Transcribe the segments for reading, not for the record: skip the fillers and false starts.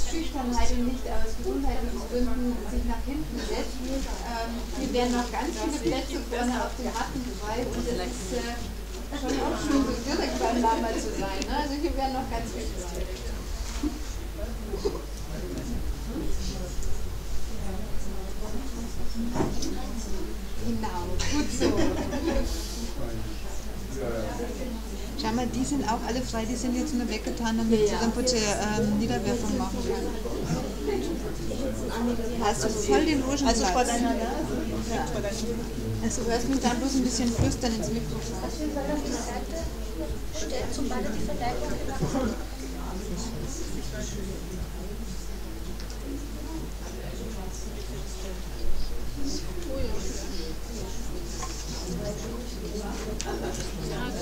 Schüchternheit und nicht aus gesundheitlichen Gründen sich nach hinten setzt. Hier wären noch ganz viele Plätze vorne auf dem Matten frei und es ist schon auch schön, so direkt beim Lama zu sein. Ne? Also hier wären noch ganz viele frei. Genau, gut so. Schau mal, die sind auch alle frei, die sind jetzt nur weggetan, damit Rinpoche Niederwerfung machen kann. Hast du voll den Urschenplatz. Also vor deiner Nase? Ja. Also du hörst mich dann bloß ein bisschen flüstern ins Mikrofon. Also wir wollen auf die Seite stellen, sobald er die Verleihung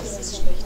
das ist schlecht.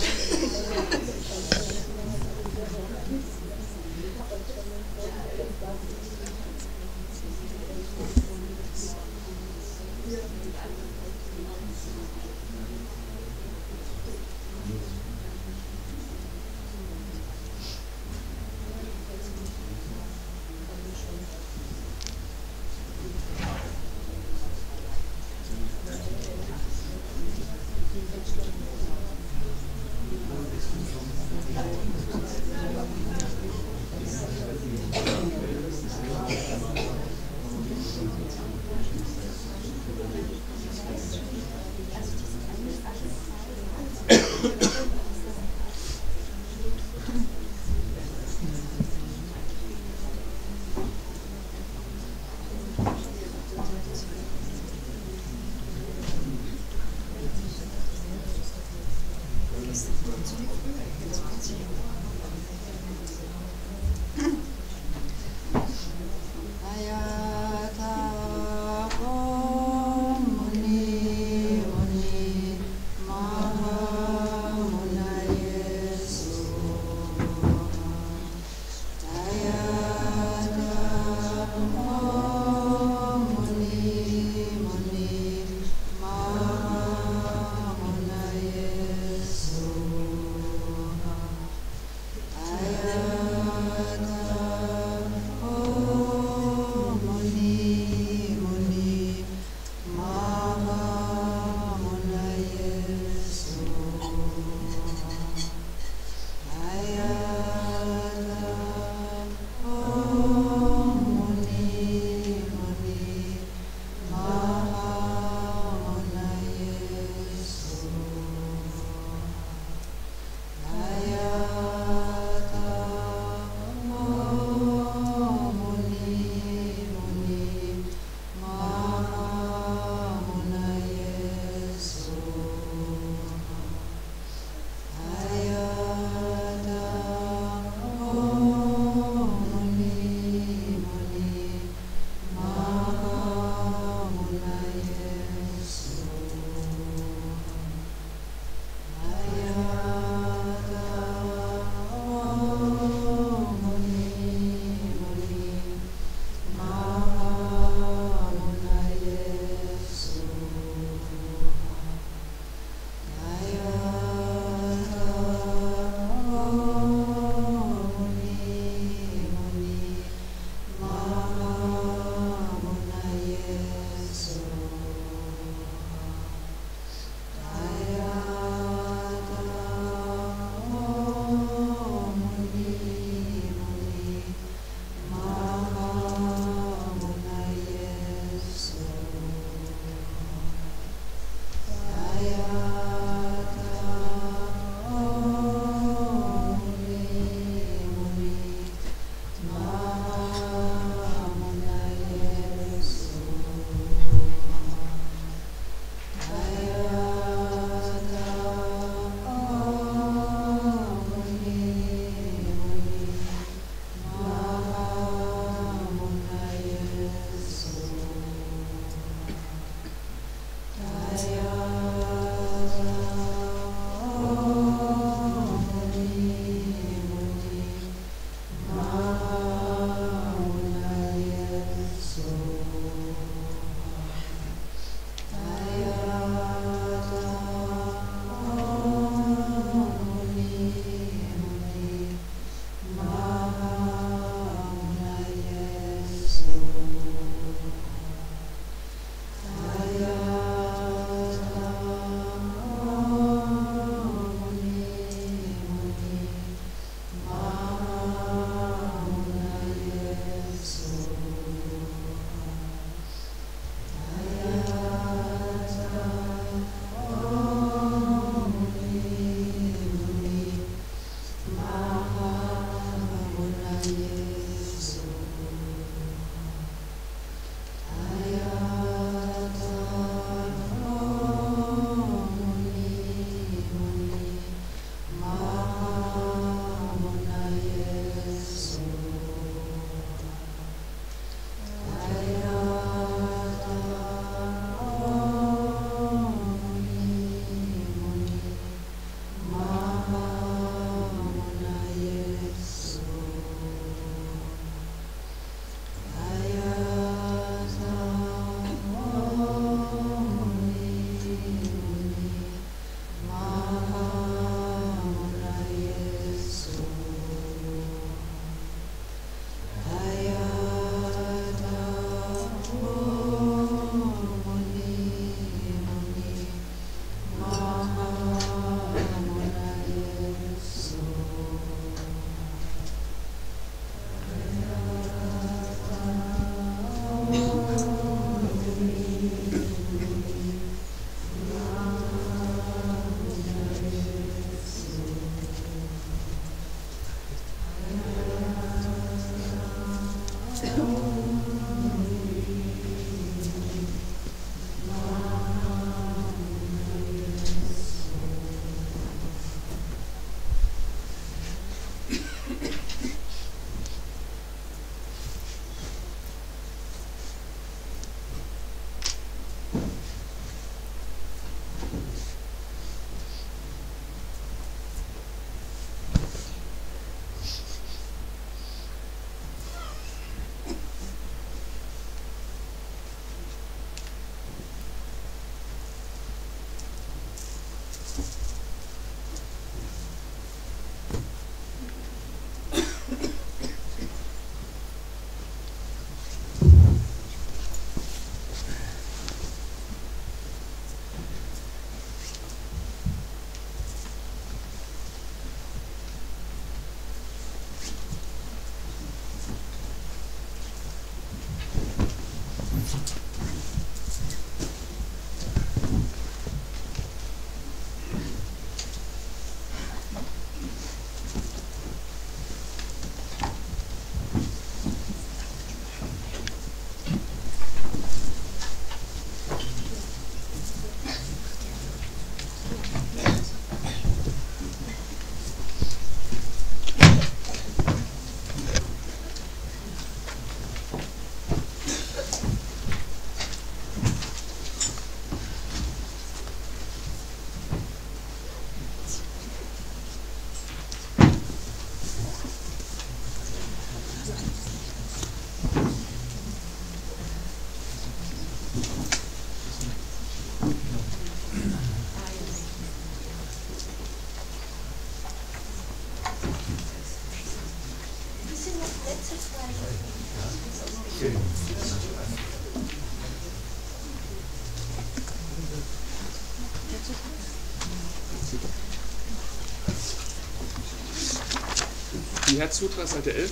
Die Herzsutra, Seite 11.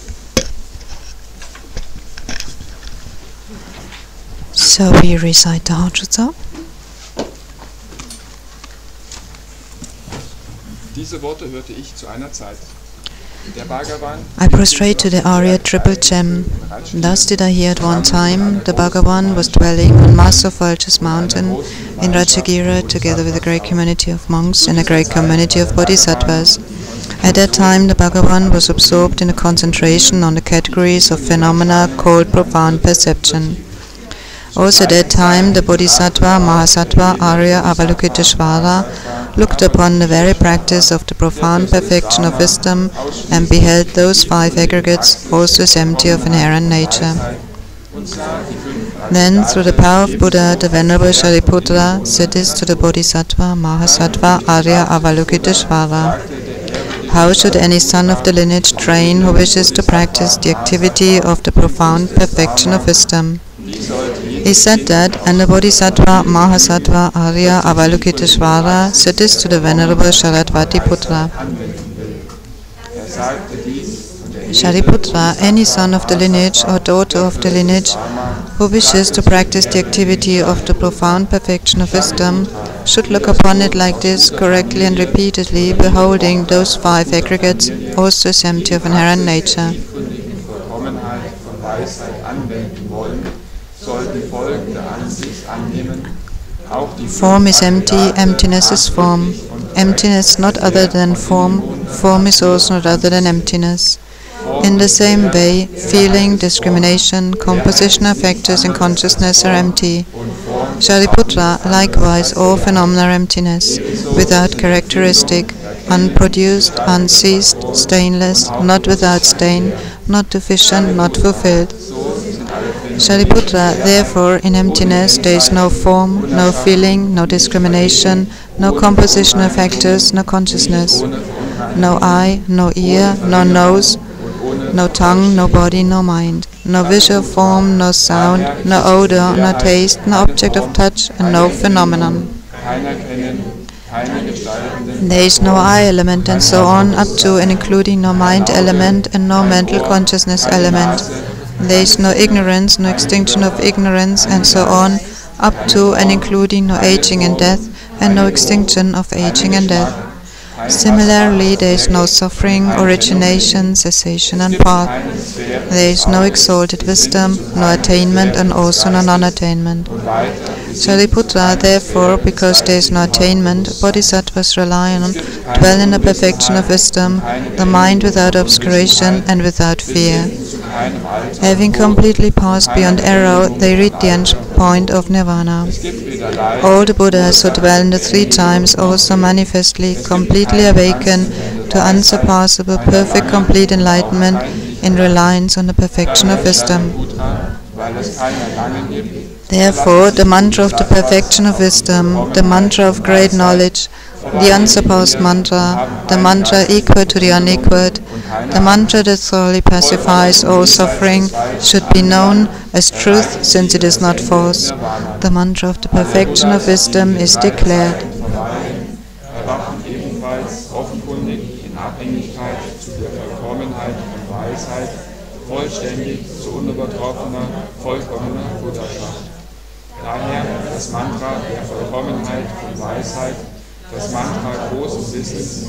So we recite the Heart Sutra. Diese Worte hörte ich zu einer Zeit. Der Bhagavan, I prostrate to the Arya Triple Gem. Thus did I hear at one time the Bhagavan was dwelling on Master Vulture's mountain in Rajagira together with a great community of monks and a great community of bodhisattvas. At that time the Bhagavan was absorbed in a concentration on the categories of phenomena called profound perception. Also at that time the Bodhisattva, Mahasattva, Arya, Avalokiteshvara looked upon the very practice of the profound perfection of wisdom and beheld those five aggregates also as empty of inherent nature. Then, through the power of Buddha, the Venerable Shariputra said this to the Bodhisattva, Mahasattva, Arya, Avalokiteshvara. How should any son of the lineage train who wishes to practice the activity of the profound perfection of wisdom? He said that, and the Bodhisattva, Mahasattva, Arya, Avalokiteshvara said this to the Venerable Sharadvati Putra. Shariputra, any son of the lineage or daughter of the lineage who wishes to practice the activity of the profound perfection of wisdom should look upon it like this, correctly and repeatedly, beholding those 5 aggregates, also as empty of inherent nature. Form is empty, emptiness is form. Emptiness not other than form, form is also not other than emptiness. In the same way, feeling, discrimination, composition of factors in consciousness are empty. Shariputra, likewise, all phenomena are emptiness, without characteristic, unproduced, unceased, stainless, not without stain, not deficient, not fulfilled. Shariputra, therefore, in emptiness there is no form, no feeling, no discrimination, no composition of factors, no consciousness, no eye, no ear, no nose, no tongue, no body, no mind, no visual form, no sound, no odor, no taste, no object of touch, and no phenomenon. There is no I element, and so on, up to and including no mind element and no mental consciousness element. There is no ignorance, no extinction of ignorance, and so on, up to and including no aging and death, and no extinction of aging and death. Similarly, there is no suffering, origination, cessation, and path. There is no exalted wisdom, no attainment, and also no non-attainment. Shariputra, therefore, because there is no attainment, bodhisattvas rely on, dwell in the perfection of wisdom, the mind without obscuration and without fear. Having completely passed beyond error, they reach the end point of nirvana. All the Buddhas who dwell in the 3 times also manifestly, completely awaken to unsurpassable, perfect, complete enlightenment in reliance on the perfection of wisdom. Therefore, the mantra of the perfection of wisdom, the mantra of great knowledge, the unsurpassed mantra, the mantra equal to the unequaled, the mantra that thoroughly pacifies all suffering, should be known as truth, since it is not false. The mantra of the perfection of wisdom is declared. Daher das Mantra der Vollkommenheit und Weisheit, das Mantra großen Wissens,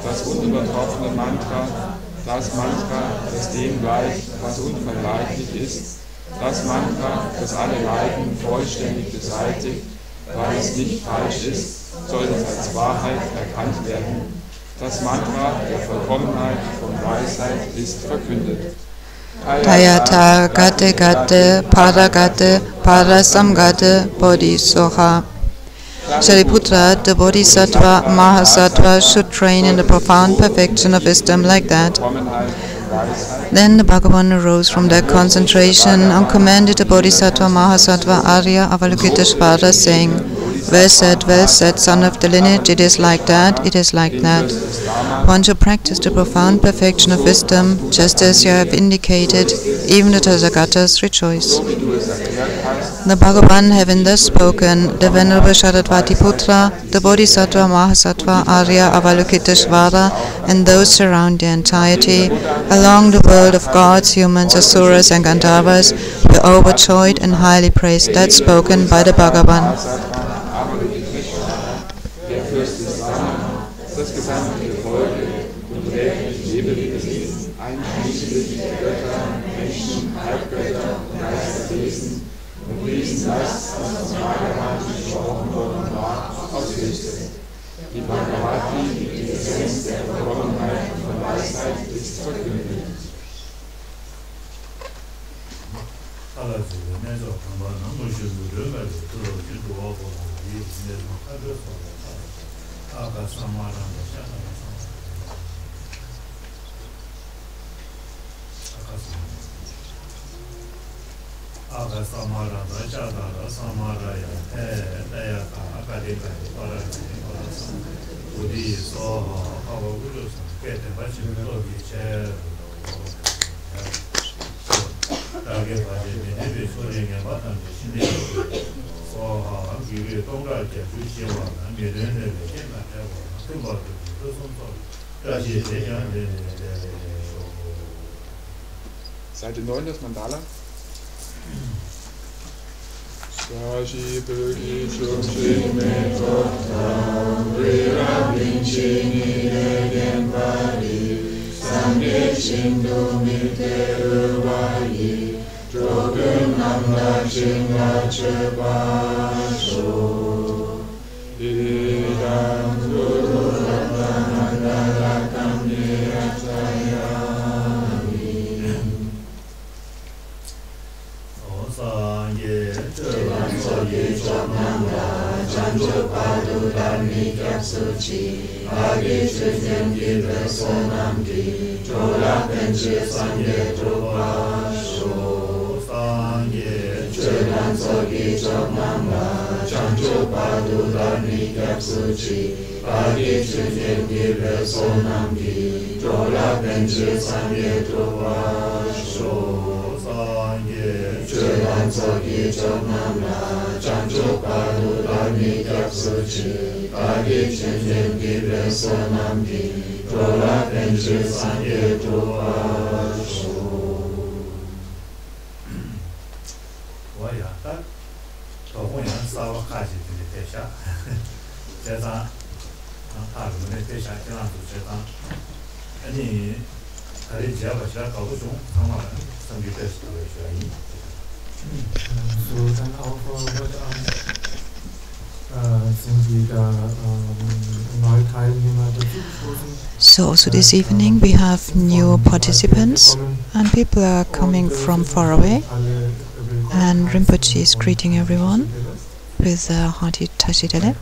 das unübertroffene Mantra, das Mantra, das dem gleich, was unvergleichlich ist, das Mantra, das alle Leiden vollständig beseitigt, weil es nicht falsch ist, soll es als Wahrheit erkannt werden. Das Mantra der Vollkommenheit von Weisheit ist verkündet. Aryatara gate gate, para gate, para samgate, bodhisoha. Shariputra, the Bodhisattva, Mahasattva, should train in the profound perfection of wisdom like that. Then the Bhagavan arose from that concentration and commanded the Bodhisattva, Mahasattva, Arya, Avalokiteshvara, saying, well said, son of the lineage, it is like that, it is like that. One should practice the profound perfection of wisdom, just as you have indicated, even the Tathagatas rejoice. The Bhagavan, having thus spoken, the Venerable Sharadvati Putra, the Bodhisattva, Mahasattva, Arya, Avalokiteshvara, and those surround the entirety, along the world of gods, humans, asuras, and Gandharvas, were overjoyed and highly praised that spoken by the Bhagavan. Die Bhagavati, die Essenz der Vollkommenheit von Weisheit, ist verkündet. Seite 9, das Mandala. Sashi Purgi Chumshi Meto Vira Vinci Nidegen Bari Sande Shindu Miteru Vayi Drogen Namla Chinga Chebasho Idam Guru Ratanandara Kamni Atayami Janjo Padu Dharmi Kapsuchi Agi Chujim Gidra Sonamdi Chola Penche Sangye Trupasho Sangye Chulan Sogi Choknamba Janjo Padu Dharmi Kapsuchi Agi Chujim Gidra Sonamdi Chola Penche Sangye Trupasho Chulan Sogi Choknamba Janjo Padu Dharmi Kapsuchi Agi Chujim Gidra Sonamdi Chola Penche Sangye Trupasho Waya tak Tohonyan Sawa Kaji Tili Tesha Chetan Tarumune Tesha Kiran Tu Chetan Ani Kari Java Shira Kabushung Tamaran Sambi Tesha Shirayi So dann auch heute Abend sind wieder neue Teilnehmer dazugestoßen. So also this evening we have new participants and people are coming from far away, and Rinpoche is greeting everyone with a hearty Tashidele.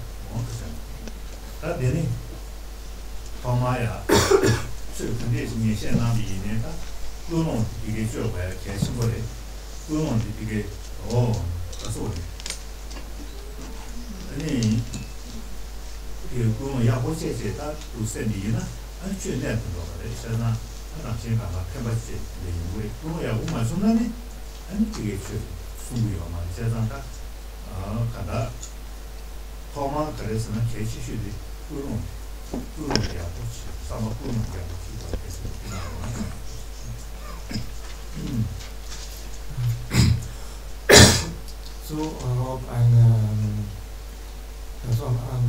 So, ob also am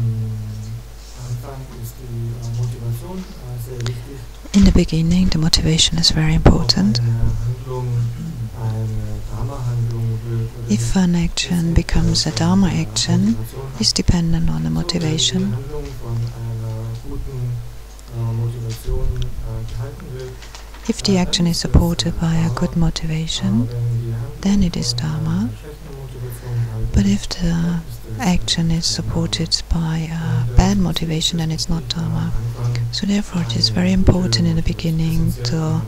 Anfang ist die Motivation sehr wichtig. In the beginning, the motivation is very important. If an action becomes a Dharma action, it's dependent on the motivation. If the action is supported by a good motivation, then it is Dharma. But if the action is supported by a bad motivation, then it's not Dharma. So therefore it is very important in the beginning to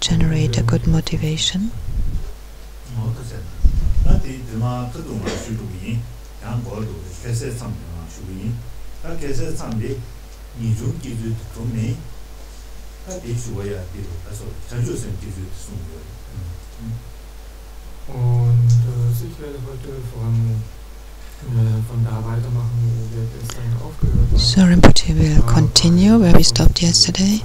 generate a good motivation. Und ich werde heute von da weitermachen, wo wir gestern aufgehört haben. So Rinpoche will continue where we stopped yesterday.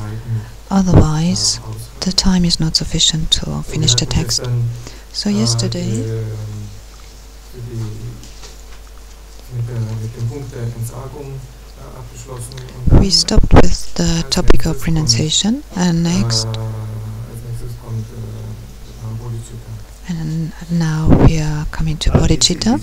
Otherwise, the time is not sufficient to finish the text. So yesterday, we stopped with the topic of renunciation, and next, and now we are coming to bodhicitta.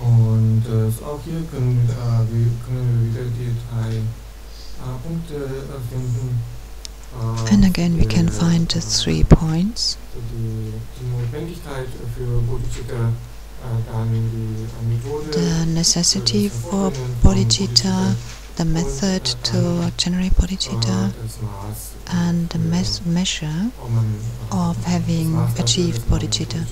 Und auch hier können wir wieder die drei Punkte finden. And again we can find the 3 points. The necessity for bodhicitta, the method to generate bodhicitta, and the measure of having achieved bodhicitta.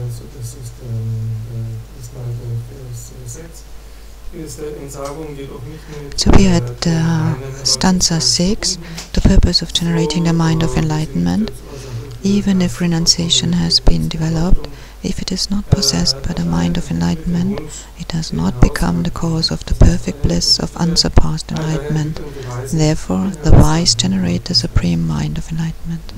So das ist erstmal Vers 6. So we are at stanza 6, the purpose of generating the mind of enlightenment. Even if renunciation has been developed, if it is not possessed by the mind of enlightenment, it does not become the cause of the perfect bliss of unsurpassed enlightenment. Therefore, the wise generate the supreme mind of enlightenment.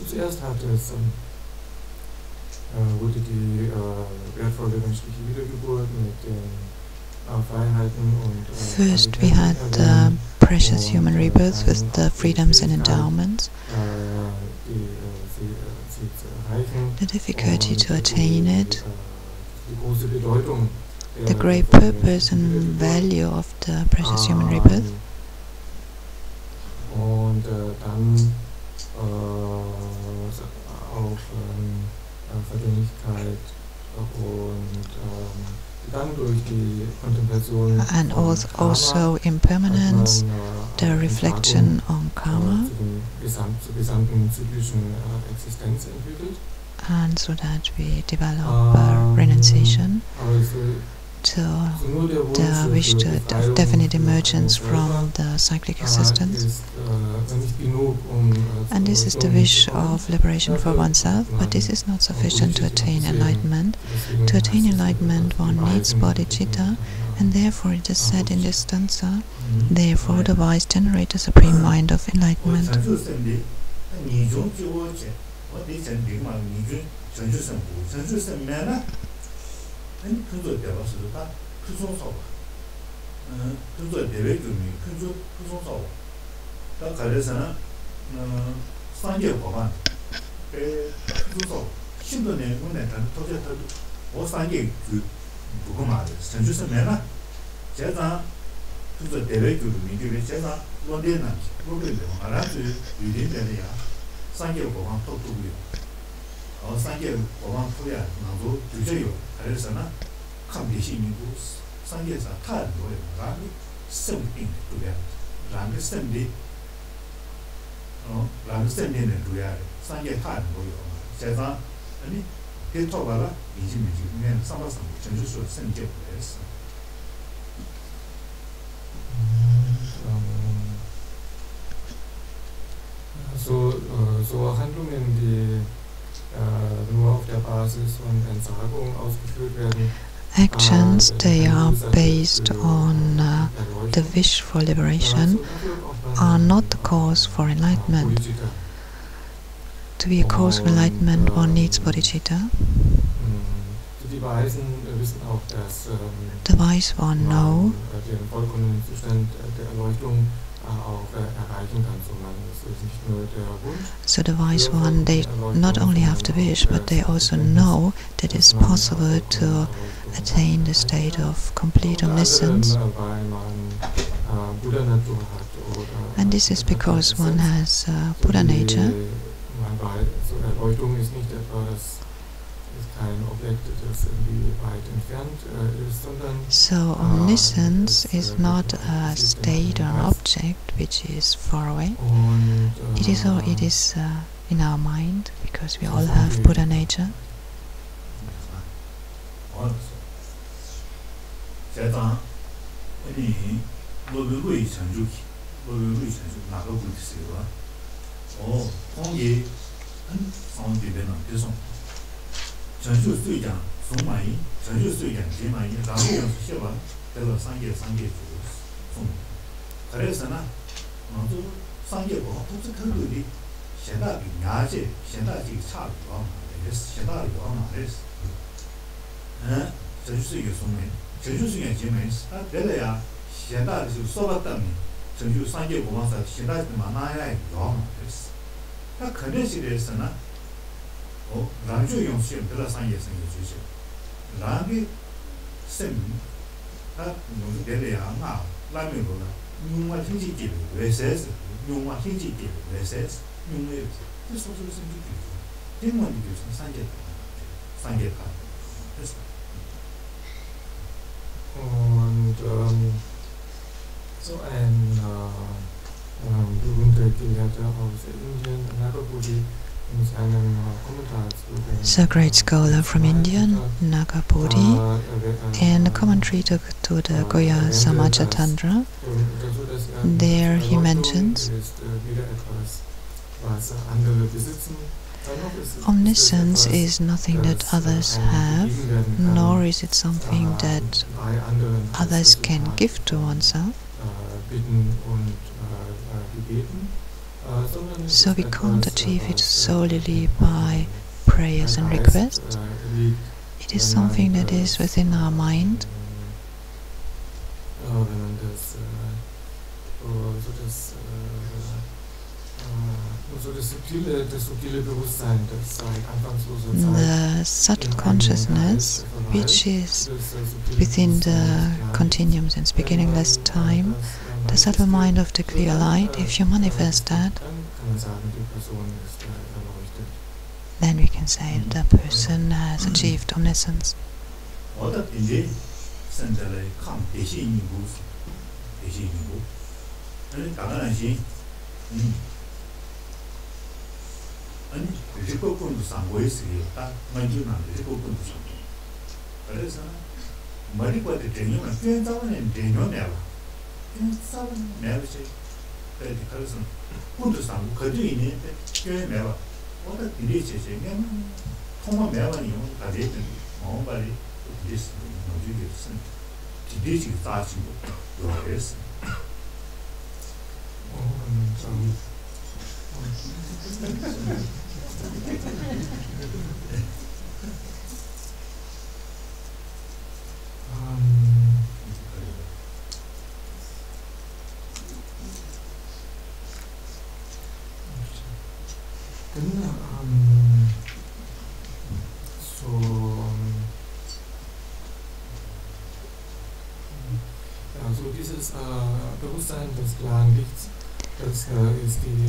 Zuerst hat es wurde die wertvolle menschliche Wiedergeburt mit den Freiheiten und First we had the precious human rebirth with the freedoms and endowments, the difficulty to attain it, the great purpose and value of the precious human rebirth, und dann auch Vergänglichkeit und dann durch die Kontemplation and also impermanence, the reflection on karma, zur gesamten zyklischen Existenz entwickelt. and so that we develop renunciation to the wish to definite emergence from the cyclic existence. And this is the wish of liberation for oneself, but this is not sufficient to attain enlightenment. To attain enlightenment one needs bodhicitta, and therefore it is said in this stanza, therefore the wise generate the supreme mind of enlightenment. So Handlungen, die nur auf der Basis von Entsagung ausgeführt werden. Actions, they are based on the wish for liberation, are not the cause for enlightenment. To be a cause of enlightenment, one needs bodhicitta. The wise one know so the wise one, they not only have the wish, but they also know that it's possible to attain the state of complete omniscience. And this is because one has Buddha nature. Erleuchtung ist nicht etwa, das ist kein Objekt, das irgendwie weit entfernt ist, sondern so omniscience is not a state or an object which is far away. It is in our mind, because we all have Buddha nature. Und so ein berühmter Gelehrter aus Indien, Nagabudi, in seinem Kommentar zu So, great scholar from India, Nagabudi, in the commentary to the Goya Samajatandra, there he mentions omniscience is nothing that others have, nor is it something that others can give to oneself. So we can't achieve it solely by prayers and requests. It is something that is within our mind. The subtle consciousness, which is within the continuum and beginningless time, the subtle mind of the clear light, if you manifest that, then we can say that the person has achieved omniscience.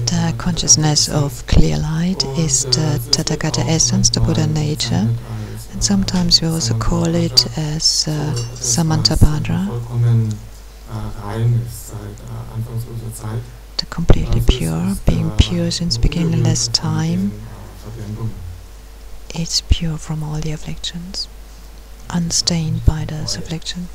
The consciousness of clear light is the Tathagata essence, the Buddha nature, and sometimes we also call it as Samantabhadra, the completely pure, being pure since beginningless time. It's pure from all the afflictions, unstained by the afflictions.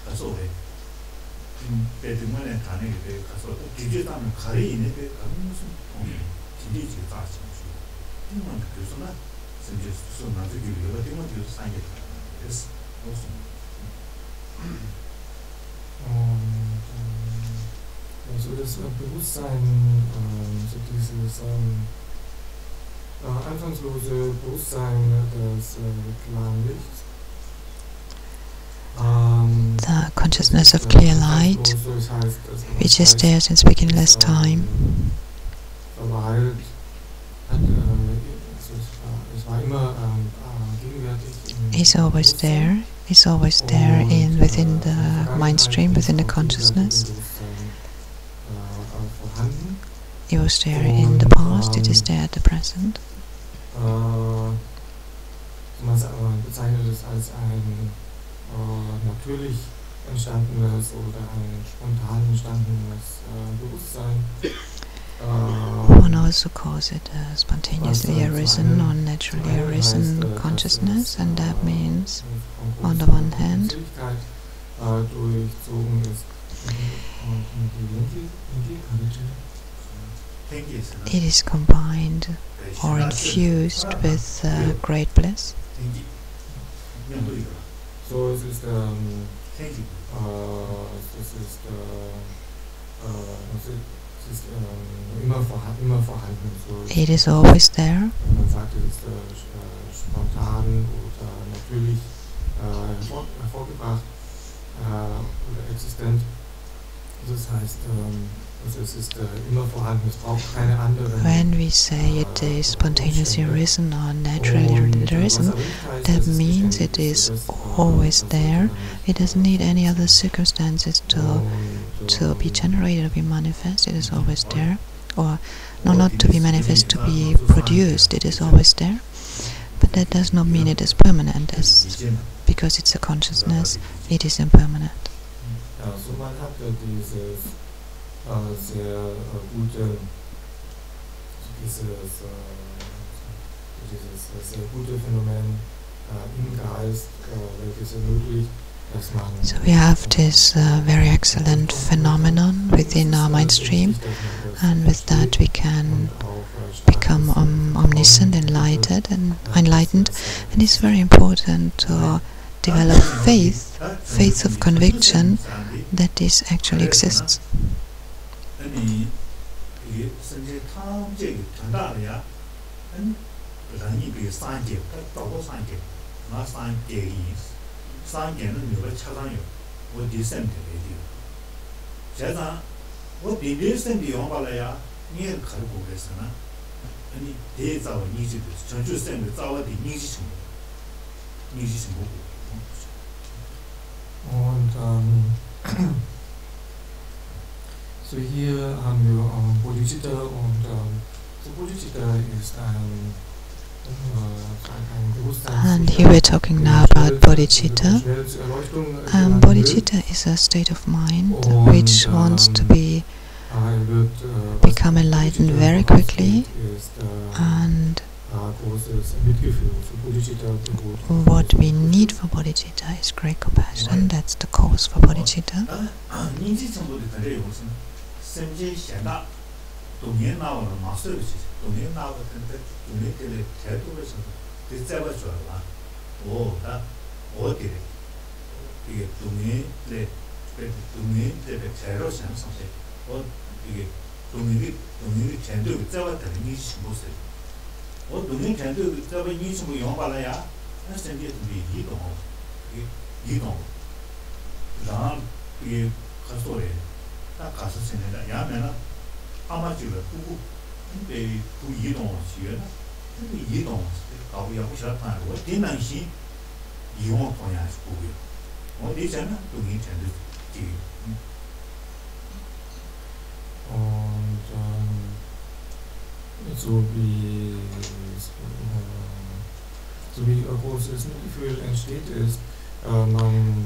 가서 왜 배드만에 다니게 돼 가서 기계다면 가리 있는데 가는 무슨 기계지 다시 이만 그래서나 이제 무슨 나중에 이거 되면 뒤로 상게 그래서 무슨 also das Bewusstsein, so dieses anfangslose Bewusstsein des klaren Lichts. The consciousness of clear light, which is there since beginningless time, is always there in within the mind stream, within the consciousness. It was there in the past, it is there at the present. Bezeichnet es als ein natürlich entstandenes oder ein spontan entstandenes Bewusstsein. One also calls it a spontaneously arisen or naturally arisen consciousness, and that means, on the one hand, it is combined or infused with great bliss. So es ist immer vorhanden. So it is always there. Man sagt, es ist spontan oder natürlich hervorgebracht oder existent. Das heißt, es ist immer vorhanden, es braucht keine anderen. When we say it is spontaneously arisen or naturally arisen, that means it is always there. It doesn't need any other circumstances to be generated or be manifest. It is always there. Or no, not to be manifest, to be produced. It is always there. But that does not mean it is permanent, because it's a consciousness, it is impermanent. Also man hat dieses sehr gute Phänomen im Geist, welches ermöglicht, dass man so we have this very excellent phenomenon within our mind stream, and with that we can become omniscient, enlightened, and it's very important to develop faith of conviction that this actually exists. Und so hier haben wir Bodhicitta und so Bodhicitta ist ein Bewusstsein. And here we're talking now about bodhicitta. Bodhicitta is a state of mind which wants to become enlightened very quickly, and what we need for bodhicitta is great compassion. That's the cause for bodhicitta.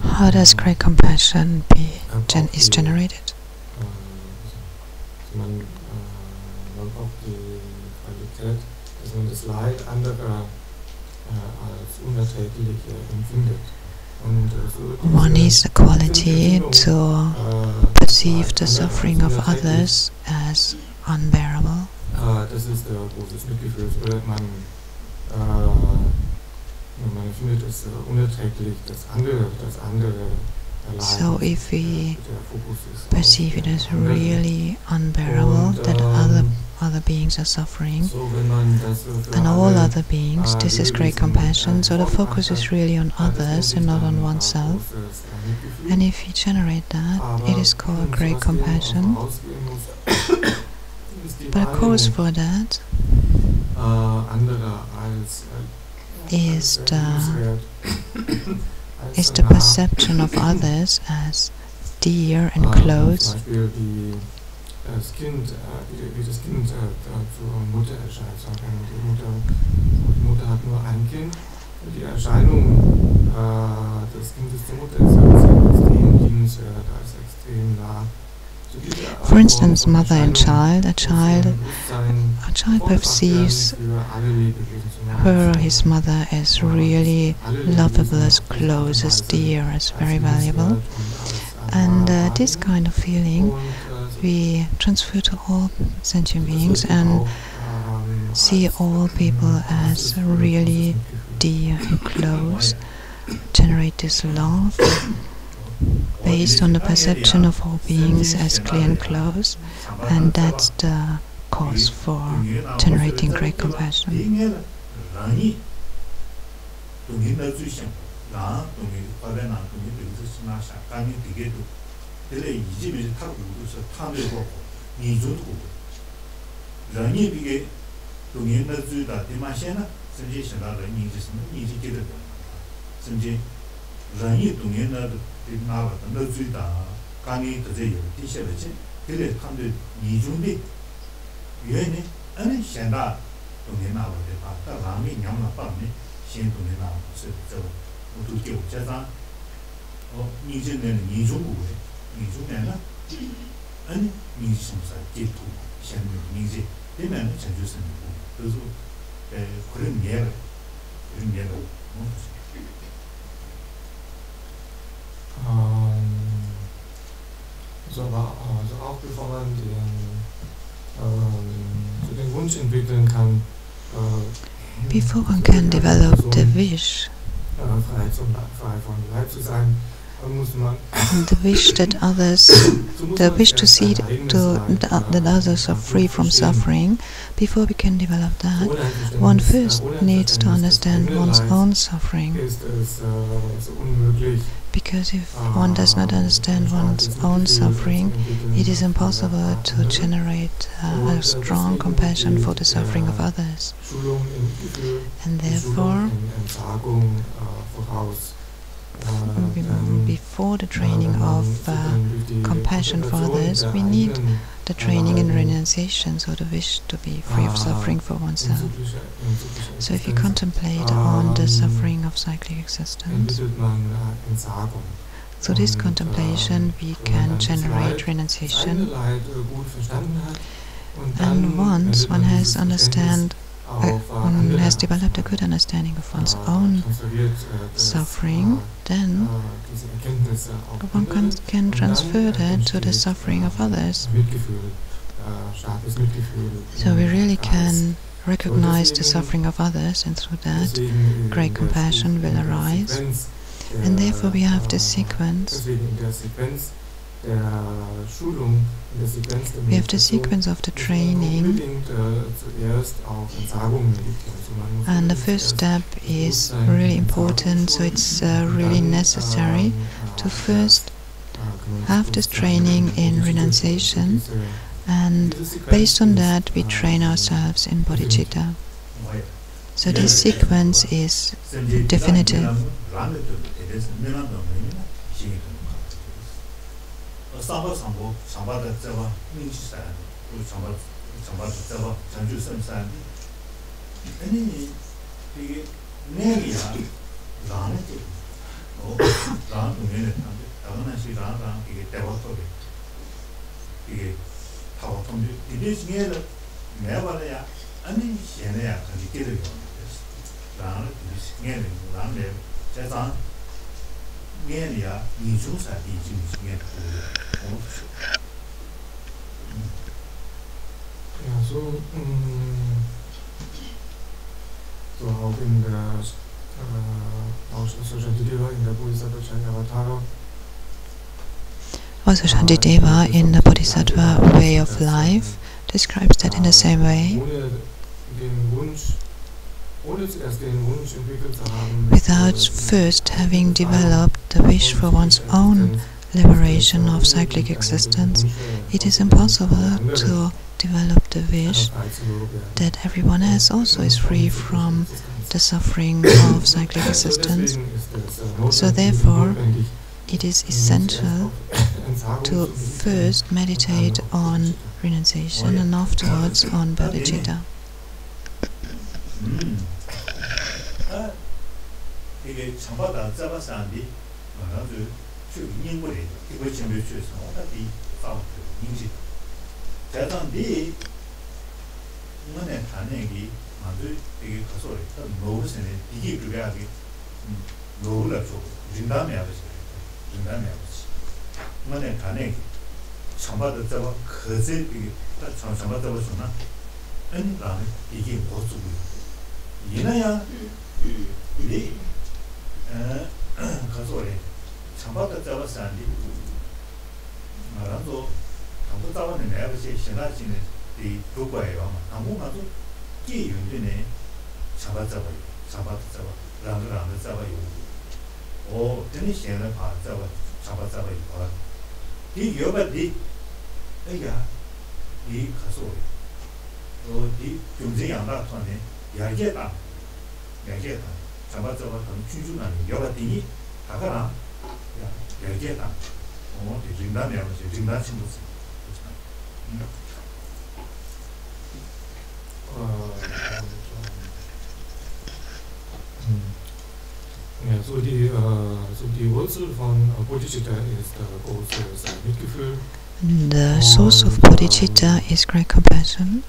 How does great compassion is generated? Man braucht die Qualität, dass man das Leid anderer als unerträglich empfindet. Und One is the quality to perceive the suffering of others as unbearable. Das ist großes Mitgefühl. Man findet es unerträglich, dass andere leiden. So if we perceive it as really unbearable that other beings are suffering, and all other beings, this is great compassion. So the focus is really on others and not on oneself. And if you generate that, it is called great compassion. But a cause for that is the perception of others as dear and close. Das Kind, wie das Kind zur Mutter erscheint. Die Mutter hat nur ein Kind. Die Erscheinung des Kindes zur Mutter ist extrem liebenswert, extrem nah. For instance, mother and child, a child perceives her or his mother as really lovable, as close, as dear, as very valuable. And this kind of feeling we transfer to all sentient beings and see all people as really dear and close, generate this love based on the perception of all beings as clear and close, and that's the cause for generating great compassion. Also auch bevor man den Wunsch entwickeln kann, before one can develop the wish, frei von Leid zu sein, muss man the wish that others, the wish to see that others are free from suffering, before we can develop that, one first needs to understand one's own suffering. Because if one does not understand one's own suffering, it is impossible to generate a strong compassion for the suffering of others. And therefore, before the training of compassion for others, we need the training in renunciation, so the wish to be free of suffering for oneself. So if you contemplate on the suffering of cyclic existence, through this contemplation we can generate renunciation, and once one has one has developed a good understanding of one's own suffering, then one can transfer that to the suffering of others. So we really can recognize the suffering of others, and through that great compassion will arise. And therefore we have this sequence. We have the sequence of the training, and the first step is really important, so it's really necessary to first have this training in renunciation, and based on that we train ourselves in bodhicitta. So this sequence is definitive. 얘야 이중사 이중에 Ja, so auch in der Shantideva in der Bodhisattva Aryatara. Also Shantideva in the Bodhisattva way of life describes that in the same way. Without first having developed the wish for one's own liberation of cyclic existence, it is impossible to develop the wish that everyone else also is free from the suffering of cyclic existence. So therefore, it is essential to first meditate on renunciation and afterwards on bodhicitta. Die Wurzel von Bodhicitta ist großes Mitgefühl. The source of bodhicitta is great compassion.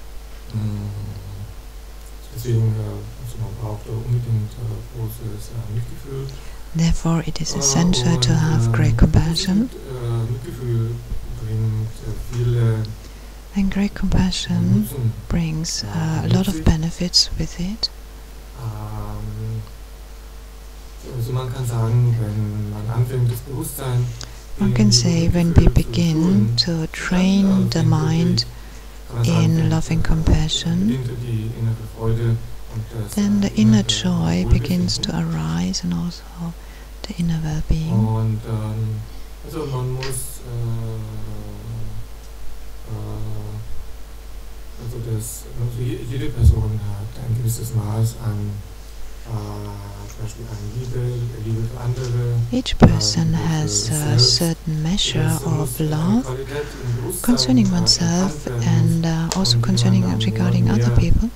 Deswegen man braucht unbedingt großes Mitgefühl. Therefore, it is essential to have great compassion. Mitgefühl bringt viele. And great compassion brings a lot of benefits with it. Also man kann sagen, wenn man anfängt, das Bewusstsein One can say when we begin to train the mind in loving compassion, then the inner joy begins to arise and also the inner well-being. Und also man muss jede Person hat ein gewisses Maß an each person has a certain measure of love concerning oneself and also regarding other people,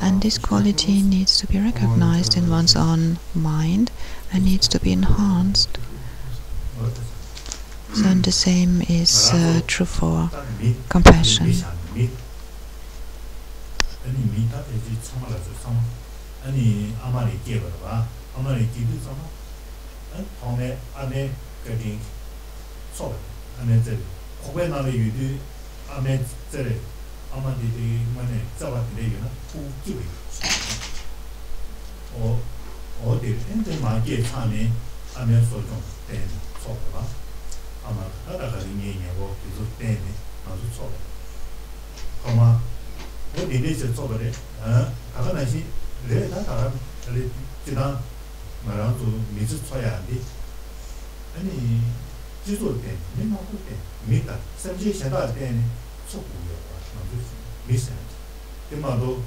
and this quality needs to be recognized in one's own mind and needs to be enhanced. So and the same is true for compassion. 아니 아마리 깨버봐 아마리 기도잖아 통에 안에 거기 소 안에 저 고개 나를 유디 안에 저래 아마디디 만에 잡아들이거나 후기비 어디 엔데 마게 참에 안에 소좀 된 소봐 아마 하다가 이냐고 계속 되네 아주 소 아마 어디 내서 소버래 아가나시 네, 다 지난 말아도 미스 쳐야 돼. 아니, 지도 때, 민마도 때, 미다.甚至现在때 속고요. 아주 미스. 그마도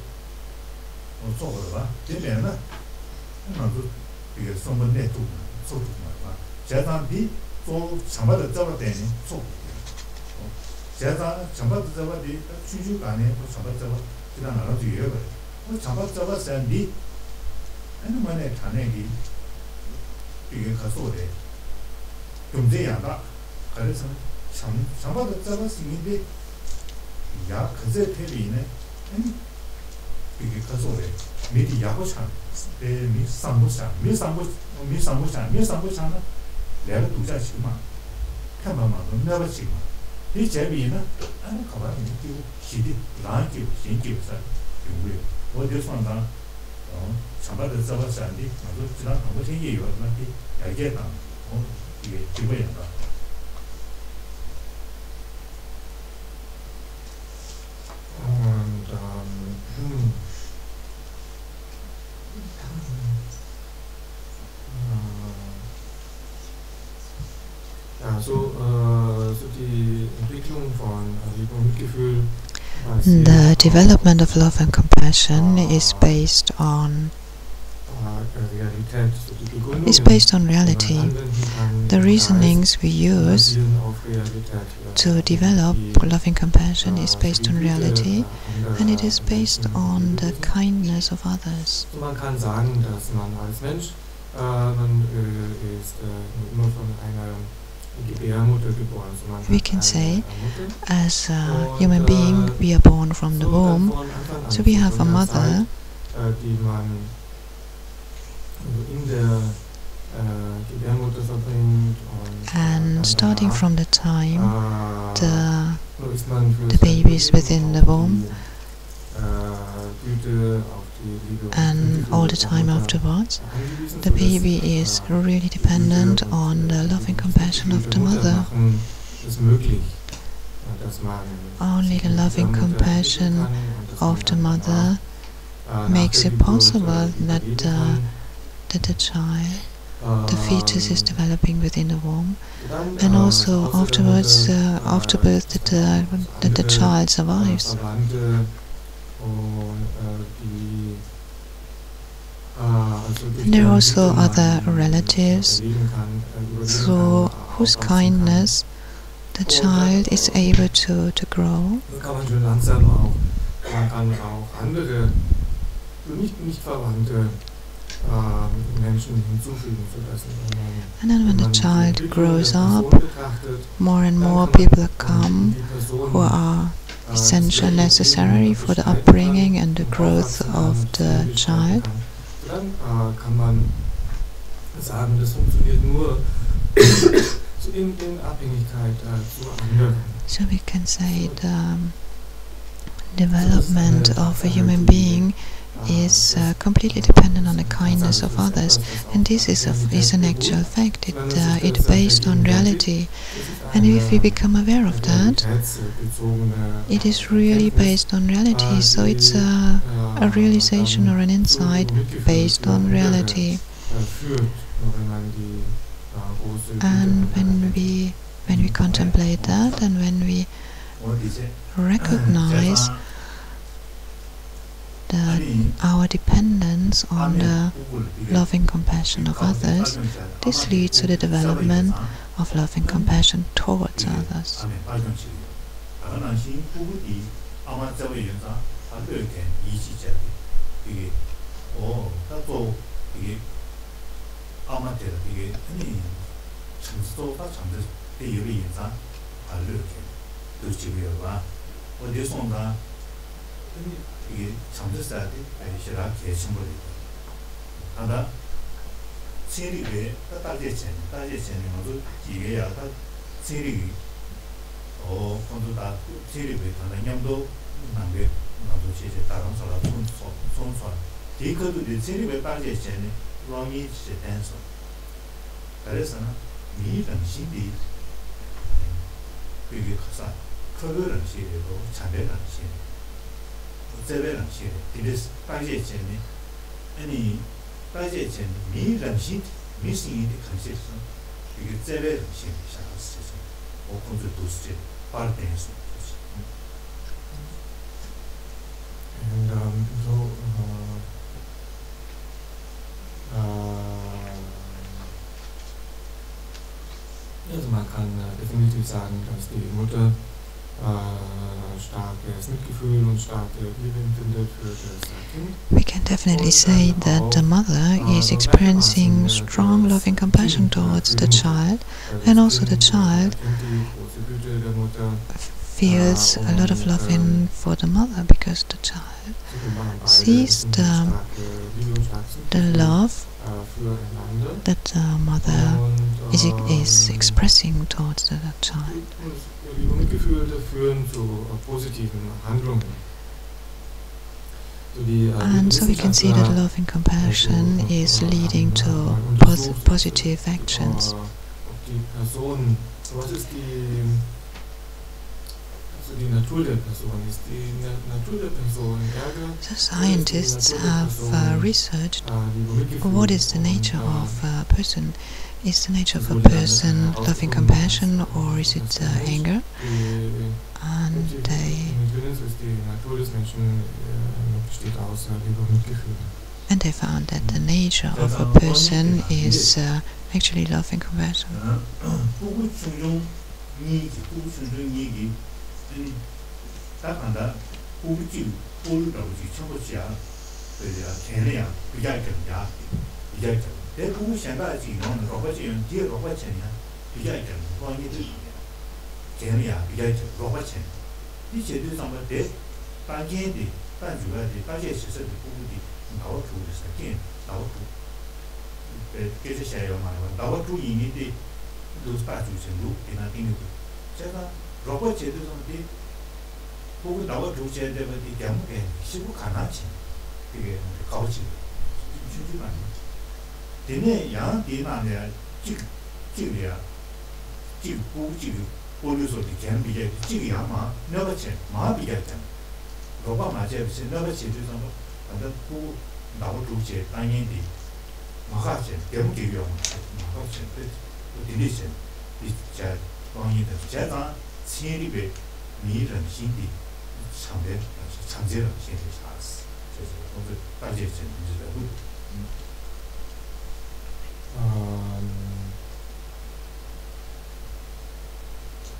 속고를 봐. 되면은 아마도 이게 선문에 또 속고 말 봐. 제단비 또 참아도 잡을 때는 속. 제단 참아도 잡을 때 추주간에 또 참아도 잡아. 지난 알아도 이해가 잡았는데 아니 만에 자네기 이게 가서래 경제야다 그래서 잡았는데 야 그제 대비네 아니 그게 가서래 미리 야고찬 미 상고찬 내가 두자 지금아看妈妈 내가 지금 이 제비는 아니 가봐 이거 시디 라이기 신기사 이거요 어디 상다 참바를 잡아서 안디 나도 지난 한번 생기요 나한테 알겠다 이게 기분이다 Und ja, so die Entwicklung von Liebe und Mitgefühl. The development of love and compassion is based on reality. The reasonings we use to develop loving compassion is based on reality, and it is based on the kindness of others. Man kann sagen, dass man als Mensch man ist immer von einer Gebärmutter geboren. We can say, as a human being, we are born from the womb, so we have a mother, die man in der Gebärmutter verbringt, and starting from the time the baby is within the womb, and all the time afterwards, the baby is really dependent on the loving compassion of the mother. Only the loving compassion of the mother makes it possible that the child, the fetus, is developing within the womb, and also afterwards, after birth, that the child survives. And there are also other relatives through whose kindness the child is able to grow. And then when the child grows up, more and more people come who are essential, necessary for the upbringing and the growth of the child. So we can say the development of a human being is completely dependent on the kindness of others, and this is an actual fact. It's based on reality, and if we become aware of that, it is really based on reality. So it's a realization or an insight based on reality. And when we contemplate that, and when we recognize our dependence on the loving compassion of others, this leads to the development of loving compassion towards others. 이게 잠들어야 돼. 시라 개침벌이. 하나 세리에 따지체는 모두 이게야 다 세리 건도다 세리에 다는 양도 남게 나도 제제 다른 사람 손손 이거도 세리에 따지체는 롱이 시댄서. 그래서는 미는 신비 그게 가서 그거는 시에도 자배는 시 제배는 시 이래서 따지체는 아니 따지체는 미는 신 미신이 컨셉스 이게 제배는 시 샤스스 오픈도 도스제 파르텐스. And also man kann definitiv sagen, dass die Mutter starkes Mitgefühl und starke Liebe empfindet für das Kind. We can definitely say that the mother is experiencing strong loving compassion towards the child, and also the child feels a lot of love in for the mother because the child sees the love that the mother is expressing towards the child. And so we can see that love and compassion is leading to positive actions. So scientists have researched what is the nature of a person. Is the nature of a person loving compassion or is it anger? And they found that the nature of a person is actually love and compassion.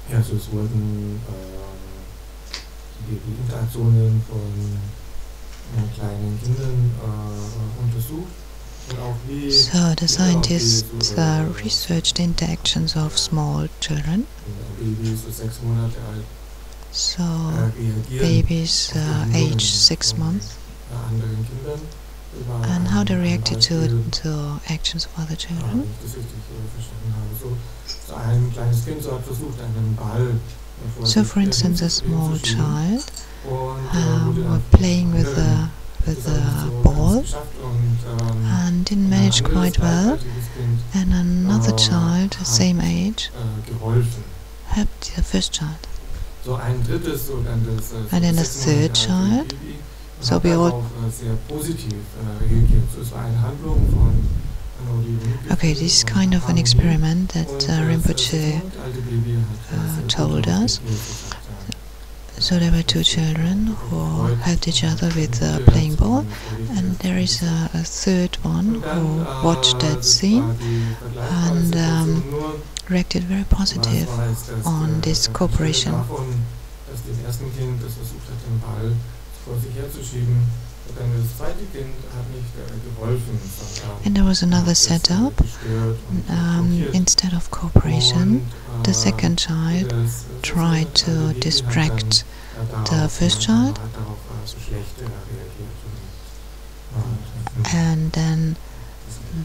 Ja, also es wurden die Interaktionen von kleinen Kindern untersucht. So the scientists researched the interactions of small children. So babies aged 6 months, and how they reacted to actions of other children. So for instance, a small child were playing with a ball and didn't manage quite well, and another child, the same age, helped the first child. And then the third child, so we all... Okay, this is kind of an experiment that Rinpoche told us. So there were 2 children who helped each other with playing ball, and there is a third one who watched that scene and reacted very positive on this cooperation. And there was another setup. Instead of cooperation, the second child tried to distract the first child, and then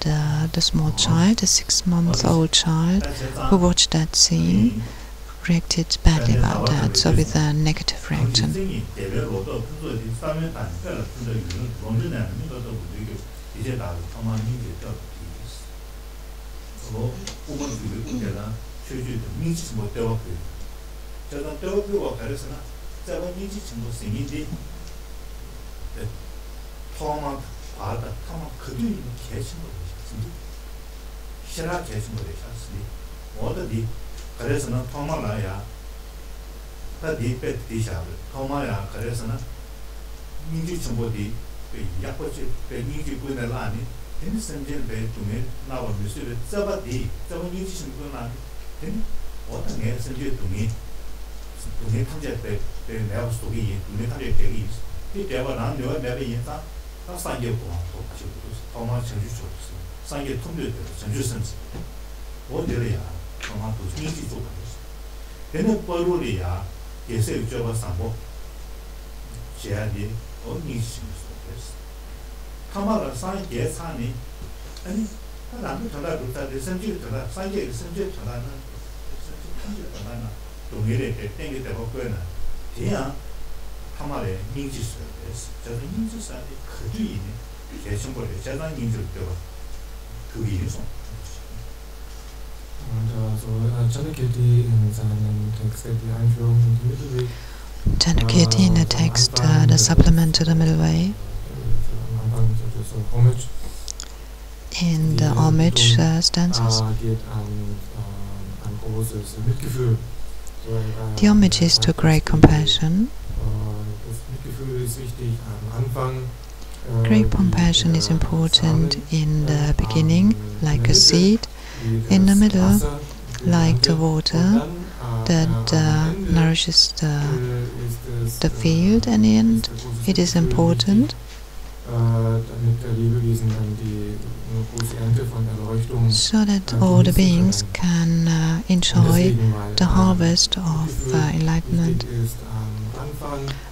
the small child, the 6-month-old child who watched that scene, reacted badly about that, so with a negative reaction. 그래서는 토마라야 다디 베티샤브 토마야 그래서는 민지 정보디 약보지 민지 군에라니 인센젤 베투메 나와 미스르 자바디 자바 민지 정보나니 된 어떤 게 선제 동이 탐제 때 내가 속이 동이 탐제 되기 이 대화 난 내가 내가 인사 다 상계 보고 토마 전주 쪽 상계 통도에 전주 선지 어디래야 토마도 민지 쪽 되는 버로리야 계속 줘봐 삼보 제한이 어디 있습니까? 타마라 사이 계산이 아니 나도 전화 붙다데 선지 전화 사이에 선지 전화는 선지 전화는 동일에 땡기 되고 그러나 대야 타마에 민지스를 했어. 저는 민지스한테 그주인이 계신거를 제가 민지를 때가 그게 있어. Und so Janakirti in seinem Text, die Einführung in den Mittelweg. Janakirti in the text, the supplement to the Middle Way. In the homage stanzas. The homage is to great compassion. Great compassion is important in the beginning, like a seed, in the middle, like the water that nourishes the field, and in the end, it is important so that all the beings can enjoy the harvest of enlightenment.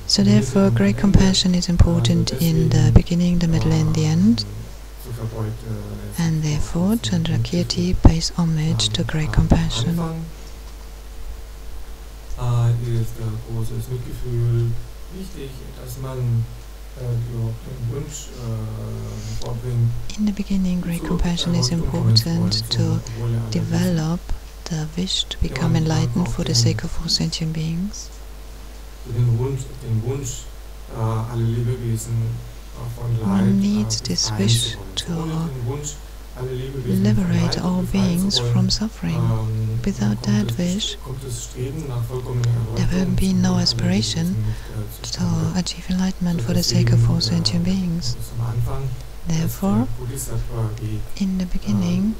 So therefore, great compassion is important in the beginning, the middle and the end. And therefore, Janakirti pays homage to great compassion. In the beginning, great compassion is important to develop the wish to become enlightened for the sake of all sentient beings. One needs this wish to liberate all beings from suffering. Without that wish, there will be no aspiration to achieve enlightenment for the sake of all sentient beings. Therefore, in the beginning,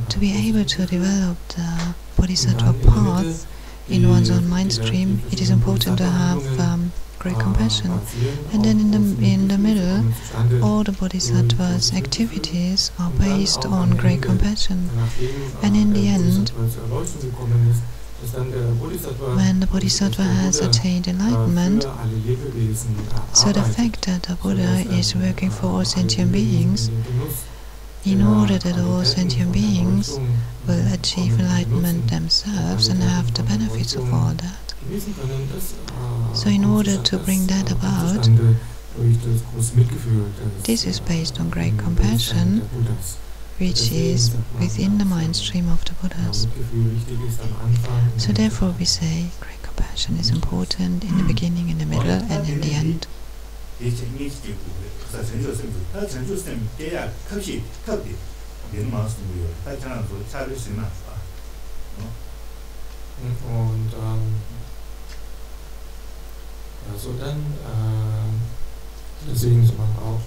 to be able to develop the Bodhisattva path in one's own mind stream, it is important to have great compassion. And then in the middle, all the Bodhisattva's activities are based on great compassion. And in the end, when the Bodhisattva has attained enlightenment, so the fact that the Buddha is working for all sentient beings, in order that all sentient beings will achieve enlightenment themselves and have the benefits of all that. So in order to bring that about, this is based on great compassion, which is within the mind stream of the Buddhas. So therefore we say great compassion is important in the beginning, in the middle and in the end. Und so dann, deswegen soll man auch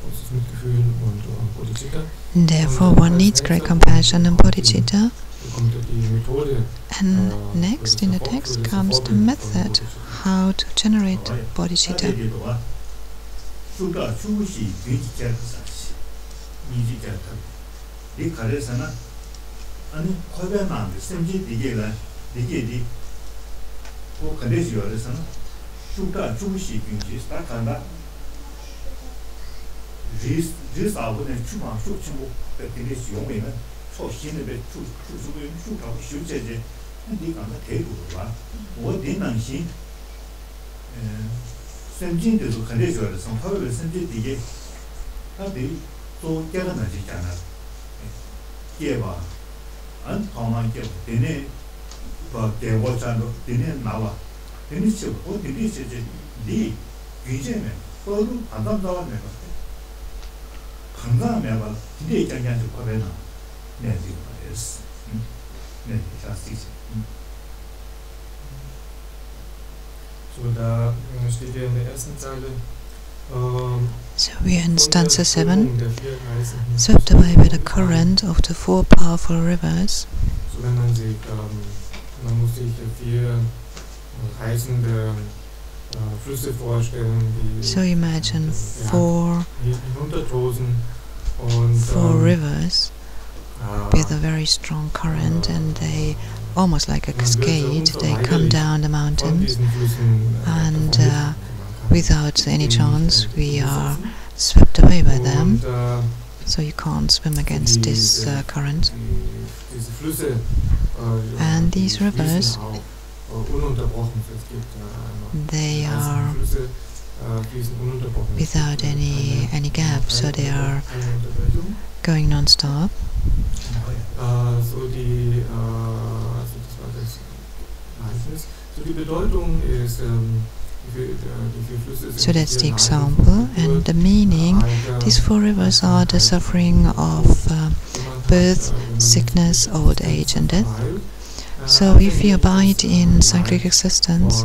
großes Mitgefühl und Bodhicitta. Therefore one needs great compassion and bodhicitta. And next in the text comes the method how to generate bodhicitta. So we are in stanza 7, swept away by the current of the four powerful rivers. So imagine four rivers with a very strong current, and they, almost like a cascade, they come down the mountain, and without any chance we are swept away by them, so you can't swim against this current. And these rivers, they are without any gap, so they are going non-stop. So that's the example, and the meaning. These four rivers are the suffering of birth, sickness, old age and death. So if we abide in cyclic existence,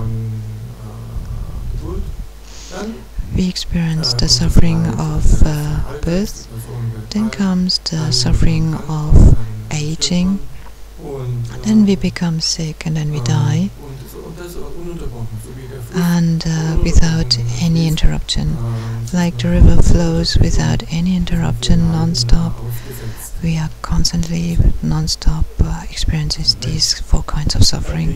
we experience the suffering of birth, then comes the suffering of aging, then we become sick, and then we die, and without any interruption. Like the river flows without any interruption, non-stop, we are constantly, non-stop experiences these four kinds of suffering.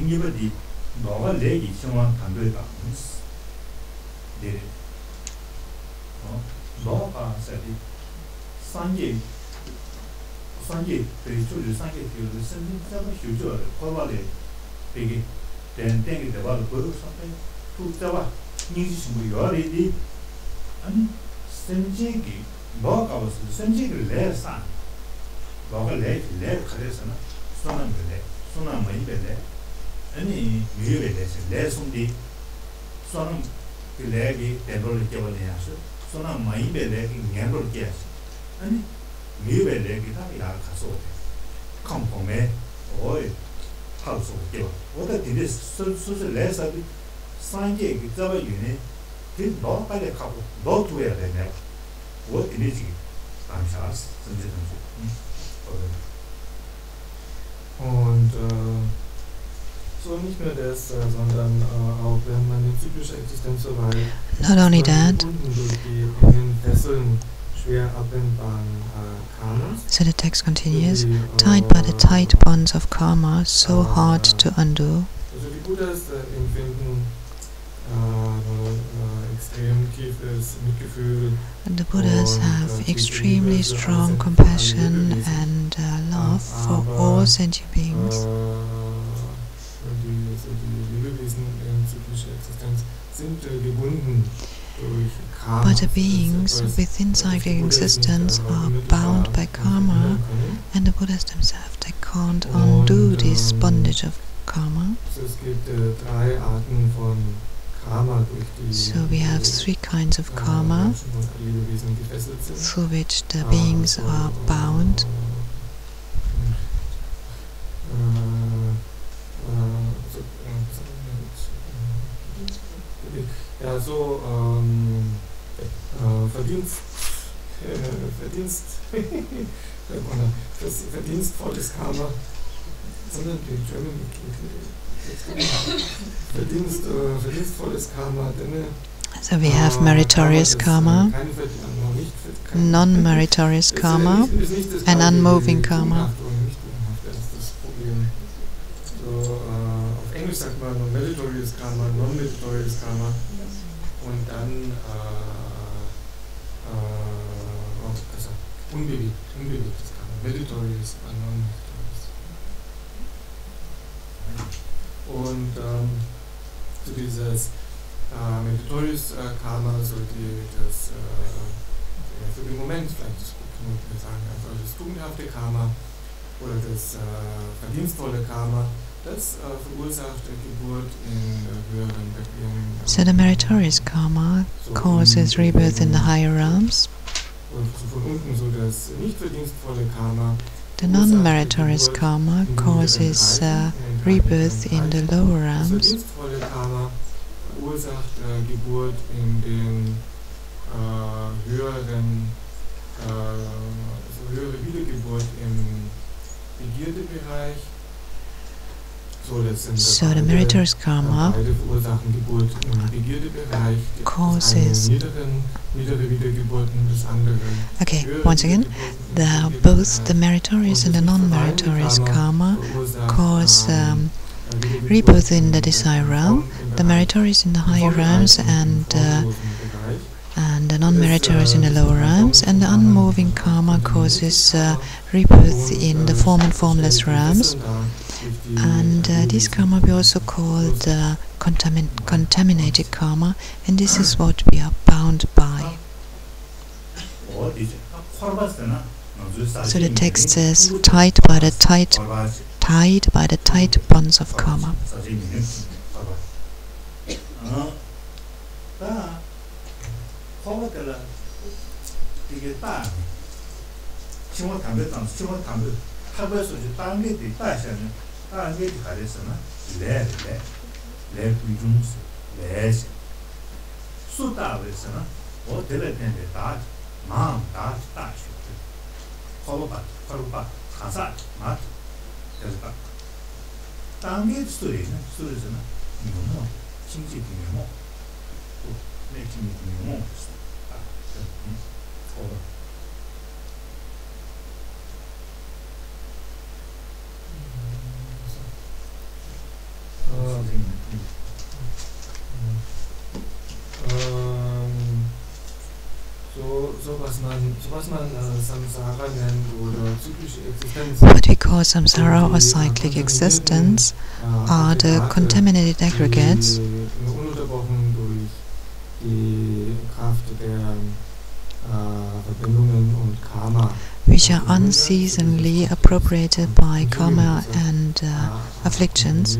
Und so nicht nur das, sondern auch wenn man in zyklischer Existenz so weit not only that, durch die engen Fesseln schwer abwendbaren Karmas. So the text continues, tied by the tight bonds of karma, so hard to undo. Also die Buddhas empfinden extrem tiefes Mitgefühl. The Buddhas have extremely strong compassion and love for all sentient beings. But the beings within cyclic existence are bound by karma, and the Buddhas themselves, they can't undo this bondage of karma. So we have three kinds of karma through which the beings are bound. Ja, so verdienstvolles Karma, sondern verdienstvolles Karma, so we have meritorious karma, non-meritorious karma, and unmoving karma. Auf Englisch sagt man meritorious Karma, non-meritorious Karma und dann unbewegtes Karma, meritorious und non-meritorious. Und so dieses meritorious Karma, so das für den Moment vielleicht das gut wir sagen, also das tugendhafte Karma oder das verdienstvolle Karma, das verursacht Geburt in höheren Requiem. So the meritorious karma causes rebirth in the higher realms. The non-meritorious karma causes rebirth in the lower realms. Geburt in den höheren, höhere Wiedergeburt im Begierdebereich. So the meritorious karma causes... Okay, once again, both the meritorious and the non-meritorious karma cause rebirth in the desire realm, the meritorious in the higher realms, and the non-meritorious in the lower realms, and the unmoving karma causes rebirth in the form and formless realms. And this karma we also call the contaminated karma, and this is what we are bound by. So the text says, tied by the tight bonds of karma. What we call samsara or cyclic existence are the contaminated aggregates which are unceasingly appropriated by karma and afflictions.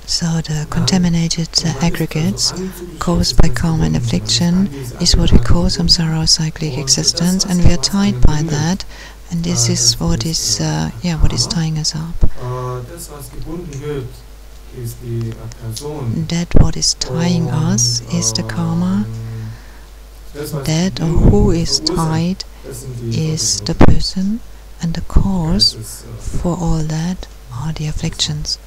So the contaminated aggregates caused by karma and affliction is what we call samsara or cyclic existence, and we are tied by that, and this is what is tying us up. That what is tying us is the karma. That or who is tied is the person, and the cause for all that are the afflictions.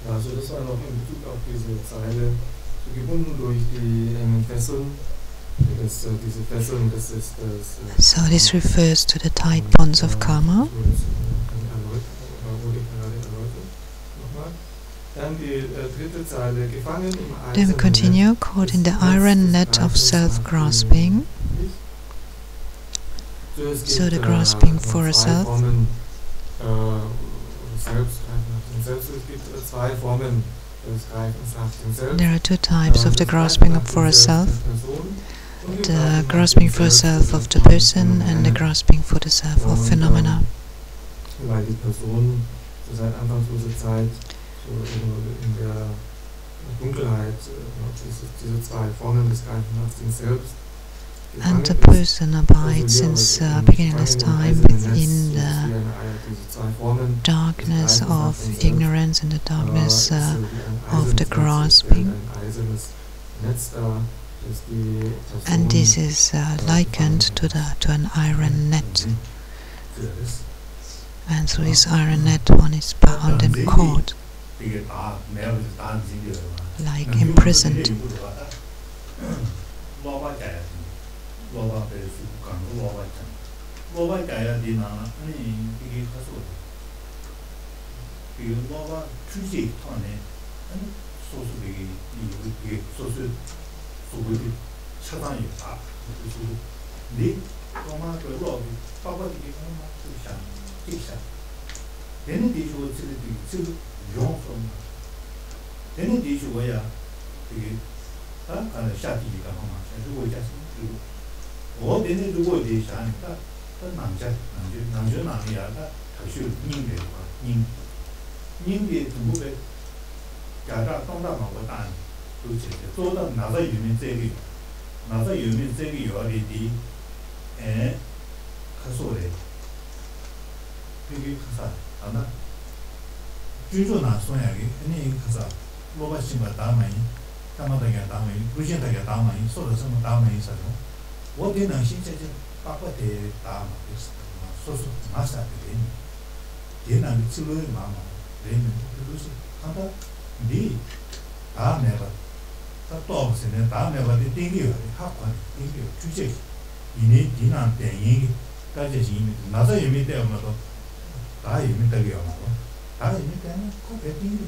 Also das war noch in Bezug auf diese Zeile, so gebunden durch die engen Fesseln. Diese Fesseln, das ist das. So this refers to the tight bonds of karma. Then we continue, caught in the iron net of self-grasping. So the grasping for a self. There are two types of the grasping for a self. The grasping for a self of the person and the grasping for the self of phenomena. And the person abides since beginningless time within the darkness of ignorance and the darkness of the grasping. And this is likened to an iron net. And through this iron net one is bound and caught, like imprisoned. 도체 또다 나자 유민 제기 나자 유민 제기 요리디 에 가소래 그게 가사 아나 주조나 소야기 아니 가사 로바신바 다마이 다마다게 다마이 부신다게 다마이 소르스는 다마이 사죠 어디는 신체적 빠빠데 다마 소소 마사데 얘는 치료의 마음 내면 그것이 한다 네 다음에가 또 없으면 다음에가 땡겨요 학관 땡겨 주제 이내 디난 땡이까지 이미 나자 이미 때문에도 다 이미 때문에 다 이미 때문에 그 배팅이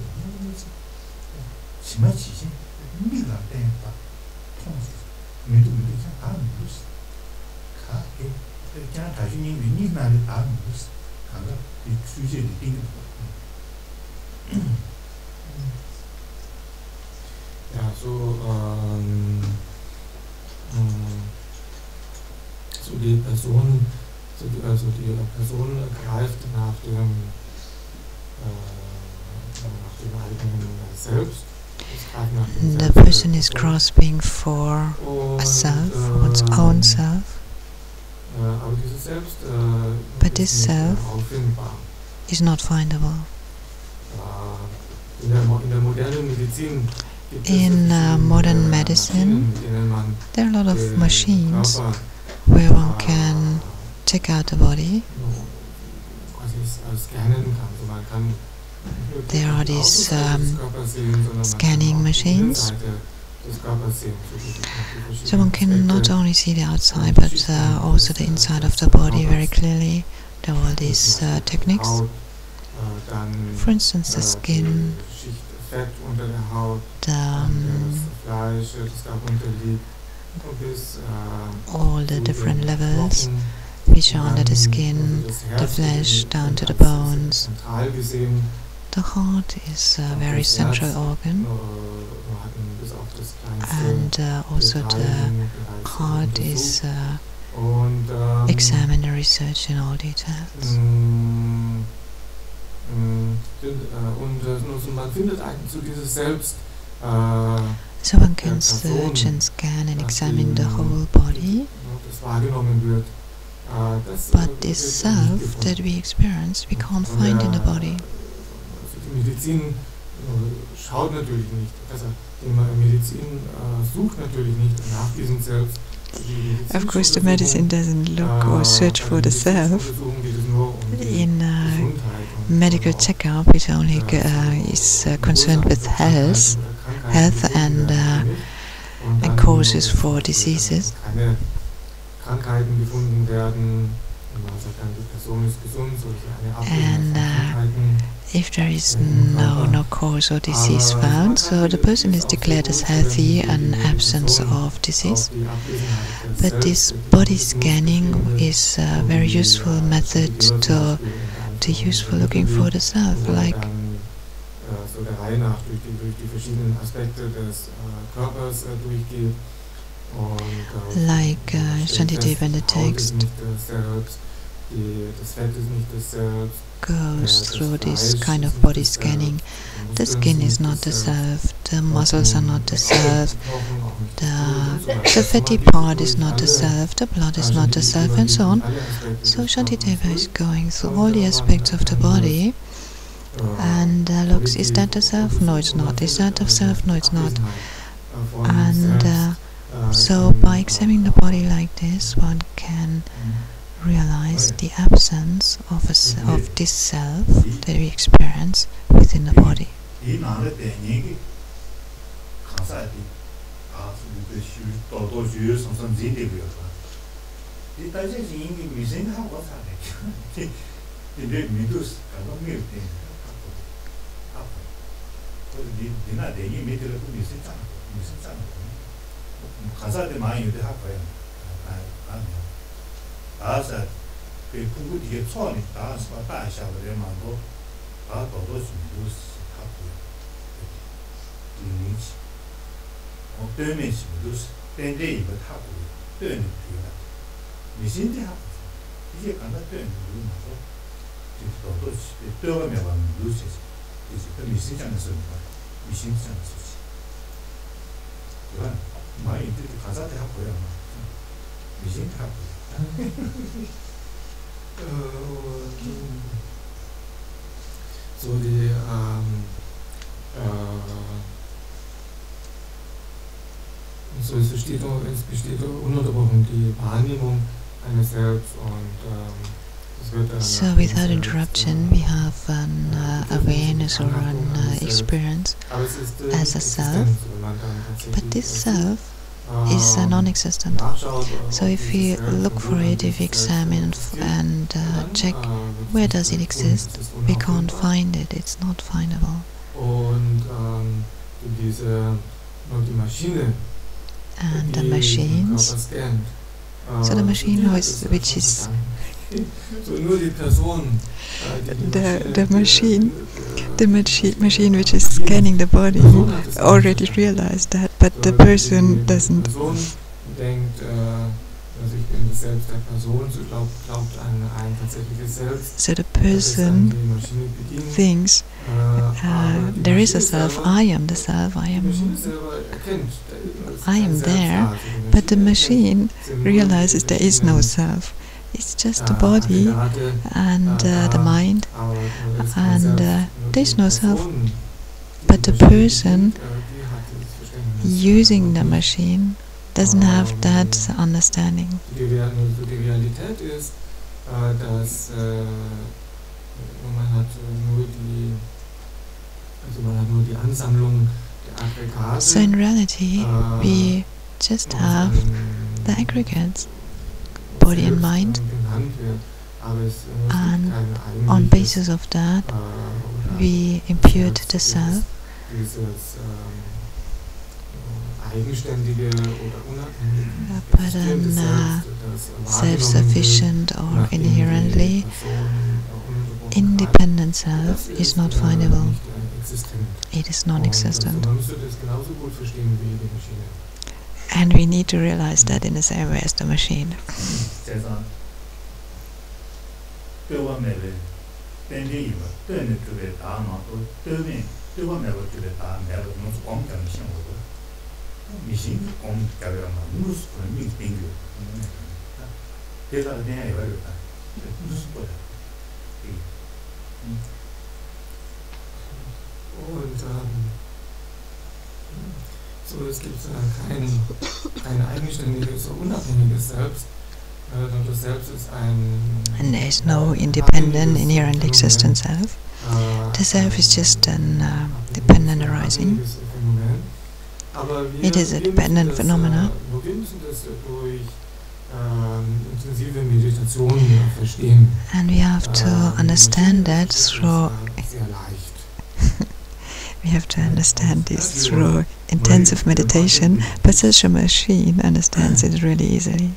심한 지신 미가 땡다 통수 미도 다 무슨 가게 그냥 다시는 민이 나를 다 무슨 가가 이 주제를 땡겨 Ja, so die Person, die Person greift nach dem eigenen Selbst. The person is grasping for a self, one's own self. But this self is not findable. In modern medicine, there are a lot of machines where one can check out the body. There are these scanning machines, so one can not only see the outside but also the inside of the body very clearly. There are all these techniques. For instance, the skin, all the different levels which are under the skin, the flesh down to the bones. The heart is a very central organ, and also the heart is examined and researched in all details. So one can search and scan and examine the whole body, but this self that we experience, we can't find in the body. Medizin schaut natürlich nicht, also die Medizin sucht natürlich nicht nach diesem Selbst. Of course, the medicine doesn't look or search for the self. In medical checkup, it only is concerned with health and causes for diseases. And if there is no cause or disease found, so the person is declared as healthy and absence of disease. But this body scanning is a very useful method to use for looking for the self, like Shantideva in the text goes through this kind of body scanning. The skin is not the self, the muscles are not the self, the fatty part is not the self, the blood is not the self, and so on. So Shantideva is going through all the aspects of the body and looks, is that the self? No, it's not. Is that the self? No, it's not. And so by examining the body like this, one can realize the absence of this self that we experience within the body. 다사 그 풍부디게 처음이 다서 다샤를 만도 다 도도스 미루스 하고 이니치 어때면시 미루스 땡데이버 하고 되는 비가 미신데 하고 이게 간다 되는 미루마도 도도스 되어가면 미루스 이제 그 미신장에서 미신장에서 So die so es besteht ununterbrochen die Wahrnehmung eines Selbst und es wird dann So without interruption, we have an awareness or an experience as a self, but this self is non-existent. So if we look for it, if we examine and check where does it exist, we can't find it, it's not findable. And the machines, so the machine which is the machine which is scanning the body already realized that, but the person doesn't. So the person thinks there is a self, I am the self, I am there, but the machine realizes there is no self. It's just the body and the mind, and there's no self. But the person using the machine doesn't have that understanding. So in reality, we just have the aggregates, body and mind, and on basis of that we impute the self, but an self-sufficient or inherently independent self is not findable. It is non-existent. And we need to realize that in the same way as the machine. So, es gibt kein eigenständiges oder unabhängiges Selbst. Das Selbst ist and there is no independent, inherently existent self. The self is just an dependent arising. It is a dependent phenomena. And we have to understand that through we have to understand this through intensive meditation, but such a machine understands it really easily.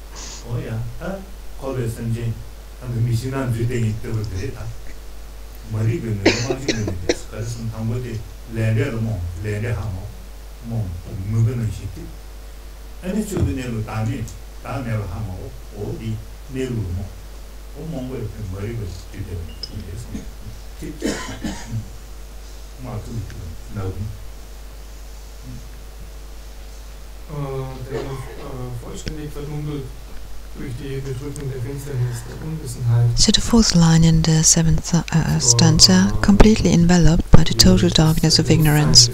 So the fourth line in the seventh stanza, completely enveloped by the total darkness of ignorance.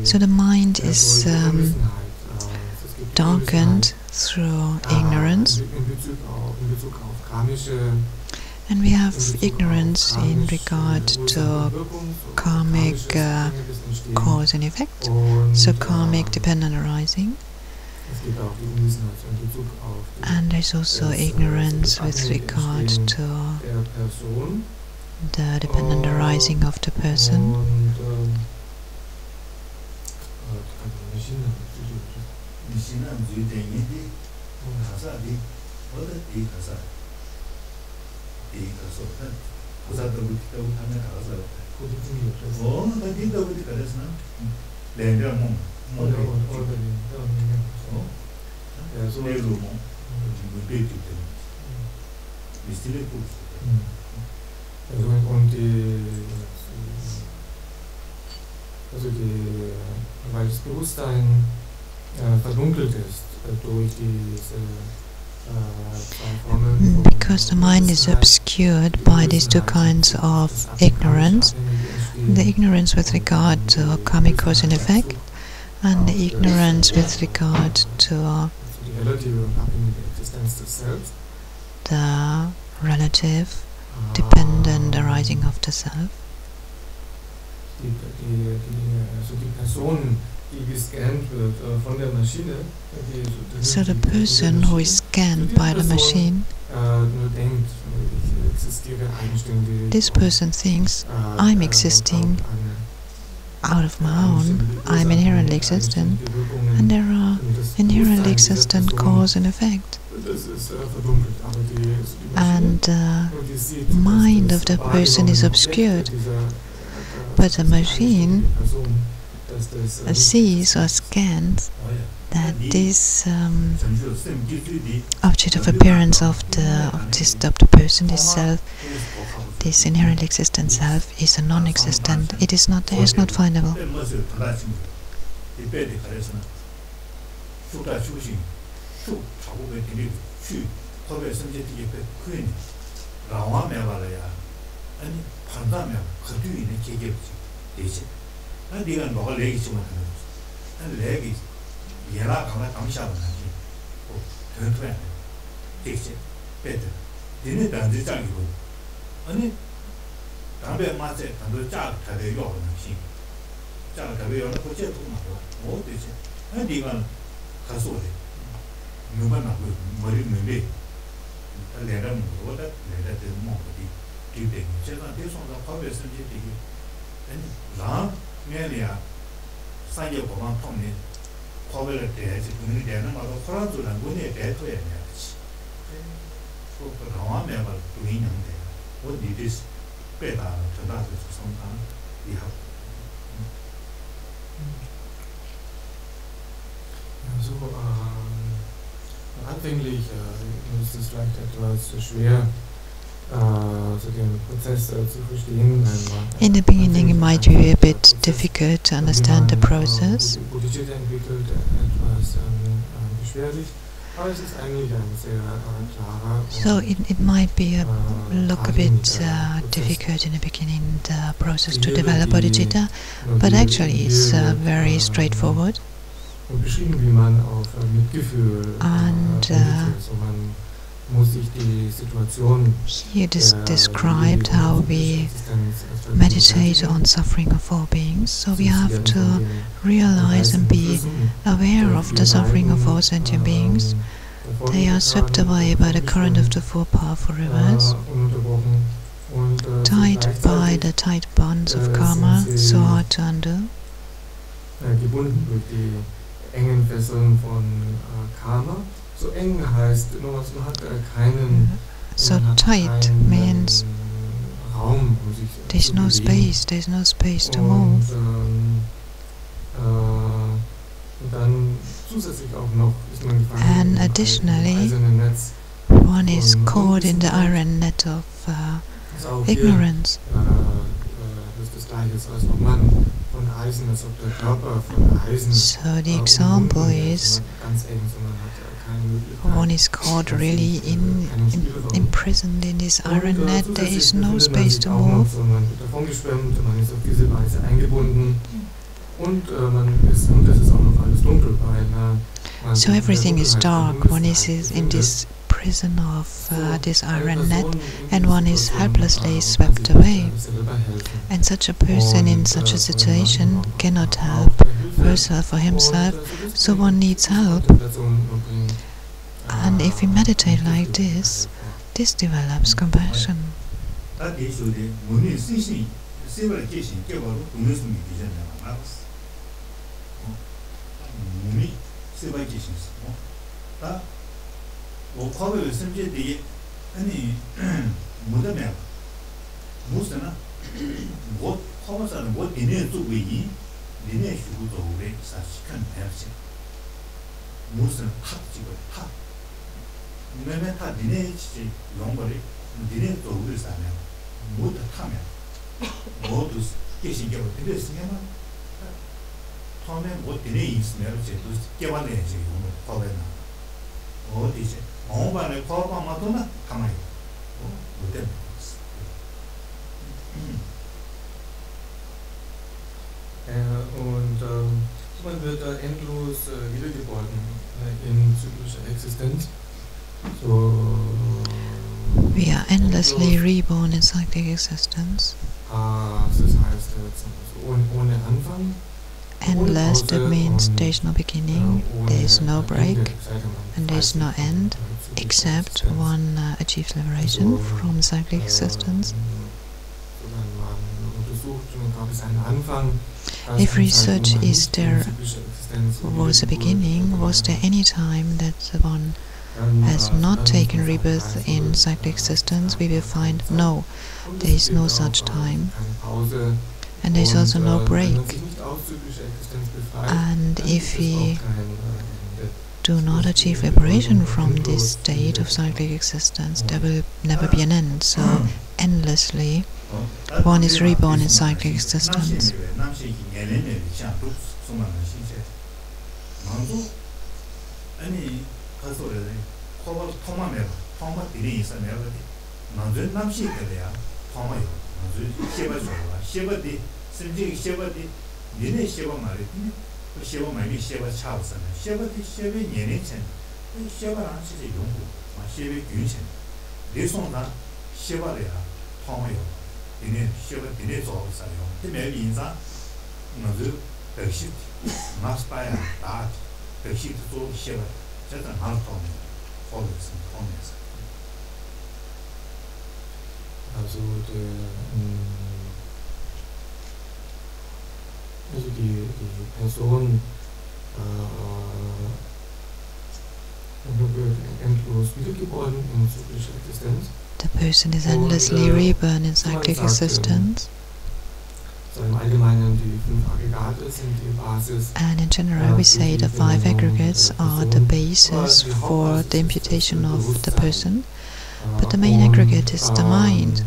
So the mind is darkened through ignorance, and we have ignorance in regard to karmic cause and effect, so karmic dependent arising. And there's also ignorance with regard to the dependent arising of the person. Weil das Bewusstsein verdunkelt ist durch diese zwei Formen. Because the mind is obscured by these two kinds of ignorance, the ignorance with regard to karmic cause and effect, and the ignorance with regard to the relative dependent arising of the self. So the person who is scanned by the machine, this person thinks, I'm existing out of my own, I'm inherently existent, and there are inherently existent cause and effect. And the mind of the person is obscured, but the machine sees or scans that this object of appearance of the person, this self, this inherently existent self, is a non-existent. It is not there, is not findable. Anfänglich ist es vielleicht etwas schwer, den Prozess zu verstehen. In the beginning it might be a bit difficult to understand the process. Entwickelt, etwas beschwerlich, aber es ist eigentlich ein sehr klarer. So it might be look a bit difficult in the beginning, the process to develop bodhicitta, but actually it's very straightforward. And he described how we meditate on suffering of all beings. So we have to realize and be aware of the suffering of all sentient beings. They are swept away by the current of the four powerful rivers, tied by the tight bonds of karma, so hard to undo. Engen Fesseln von Karma. So eng heißt, man hat keinen so tight means Raum, sich there's no space to move. Dann zusätzlich auch noch ist man gefangen and additionally, one is caught in the iron net of ignorance. So the example is one is caught really imprisoned in this iron net. There is no space to move. So everything is dark. One is in this prison of this iron net, and one is helplessly swept away. And such a person in such a situation cannot help herself or himself, so one needs help. And if we meditate like this develops compassion. 처음에 뭐 되네 있으면 이제 또 깨발래 이제 이거 거기나 어디지 어반에 거반마도나 가만히 못된 und man wird da endlos wiedergeboren in zyklischer Existenz. So, we are endlessly reborn in cyclic existence. Das heißt, ohne Anfang. Endless, that means there is no beginning, there is no break, and there is no end, except one achieves liberation from cyclic existence. If research is there was a beginning, was there any time that one has not taken rebirth in cyclic existence, we will find no, there is no such time, and there is also no break. And if we do not achieve liberation from this state of cyclic existence, there will never be an end. So endlessly one is reborn in cyclic existence. Also die Person wird endlos wiedergeboren in zyklischer Existenz. The person is endlessly reborn in cyclic existence. And in general we say the 5 aggregates are the basis for the imputation of the person, but the main aggregate is the mind.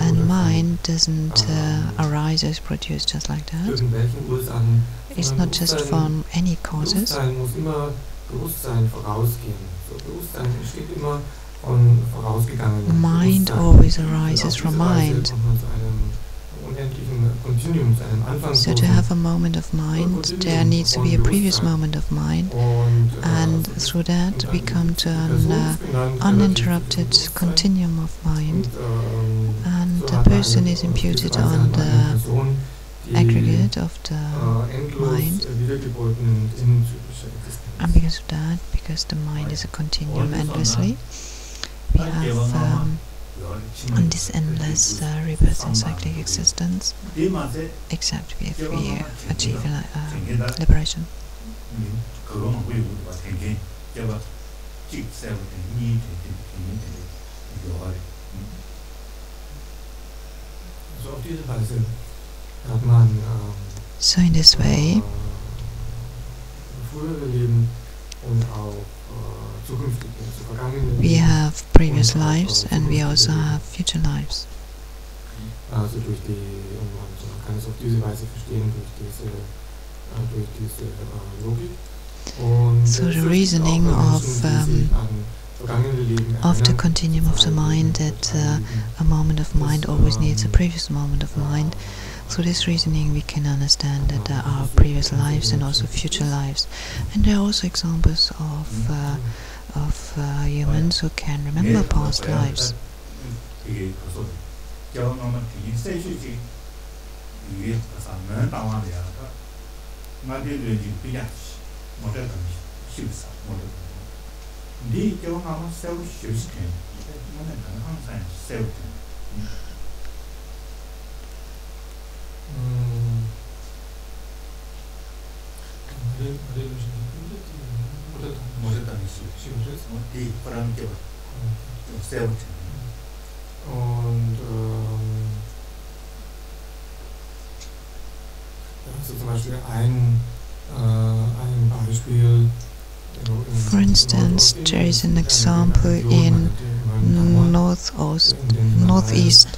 And mind doesn't arise or is produced just like that. It's not just from any causes. Mind always arises from mind. So to have a moment of mind, there needs to be a previous moment of mind, and through that we come to an uninterrupted continuum of mind, and the person is imputed on the aggregate of the mind. And because of that, because the mind is a continuum endlessly, we have on this endless rebirth in cyclic existence, except if we achieve liberation. So in this way, we have previous lives and we also have future lives. So the reasoning of the continuum of the mind, that a moment of mind always needs a previous moment of mind. Through this reasoning we can understand that there are previous lives and also future lives. And there are also examples of humans who can remember past lives. For instance, there is an example in northeast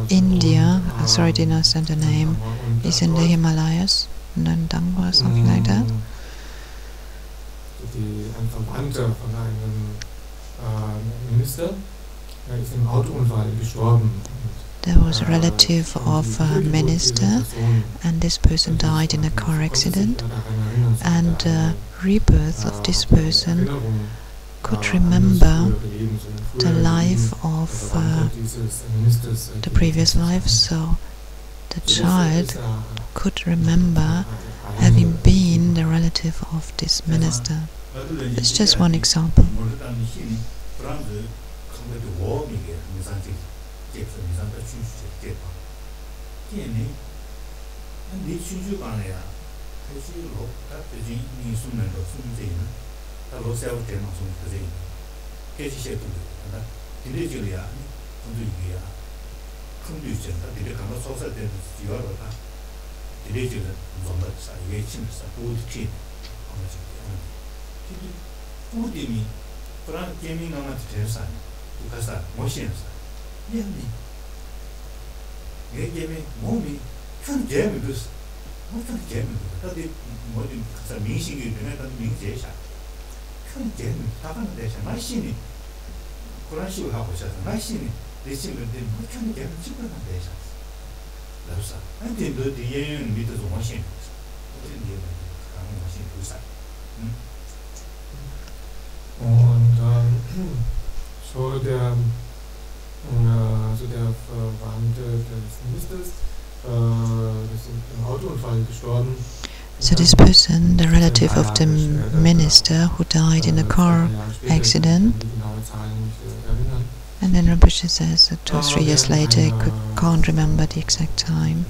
India, sorry, I did not understand the name, is in the Himalayas, Nandangwa, something like that. Ein Verwandter von einem Minister ist im Autounfall gestorben. There was a relative of a minister, and this person died in a car accident, and the rebirth of this person could remember the life of the previous life, so the child could remember having been the relative of this minister. It's just one example. Und so der Verwandte des Ministers ist im Autounfall gestorben. So this person, the relative of the minister who died in a car accident, and then Rinpoche says that 2 or 3 years later he can't remember the exact time.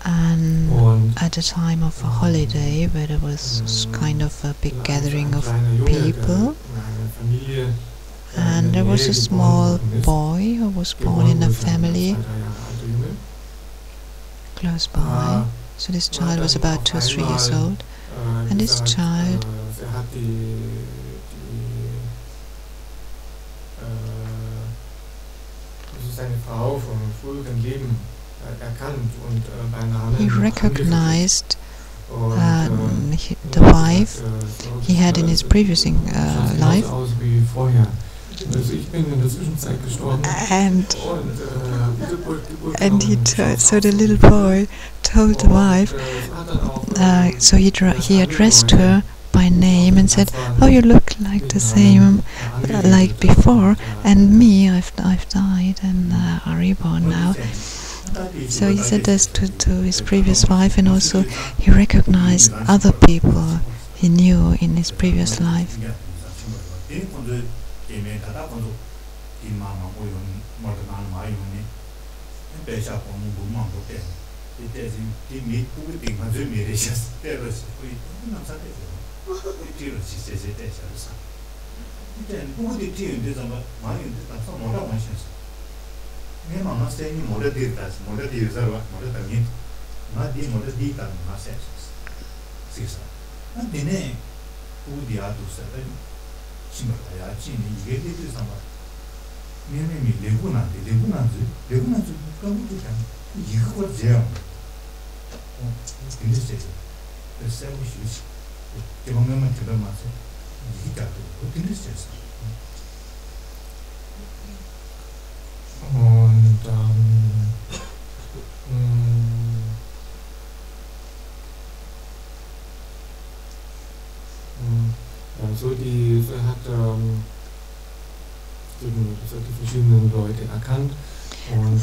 And at a time of a holiday where there was kind of a big gathering of people, and there was a small boy who was born in a family close by. So this child was about 2 or 3 years old, and this child he recognized the wife he had in his previous life, and so the little boy told the wife, so he addressed her by name and said, "Oh, you look like the same like before, and me, I've died and are reborn now." So he said this to his previous wife, and also he recognized other people he knew in his previous life.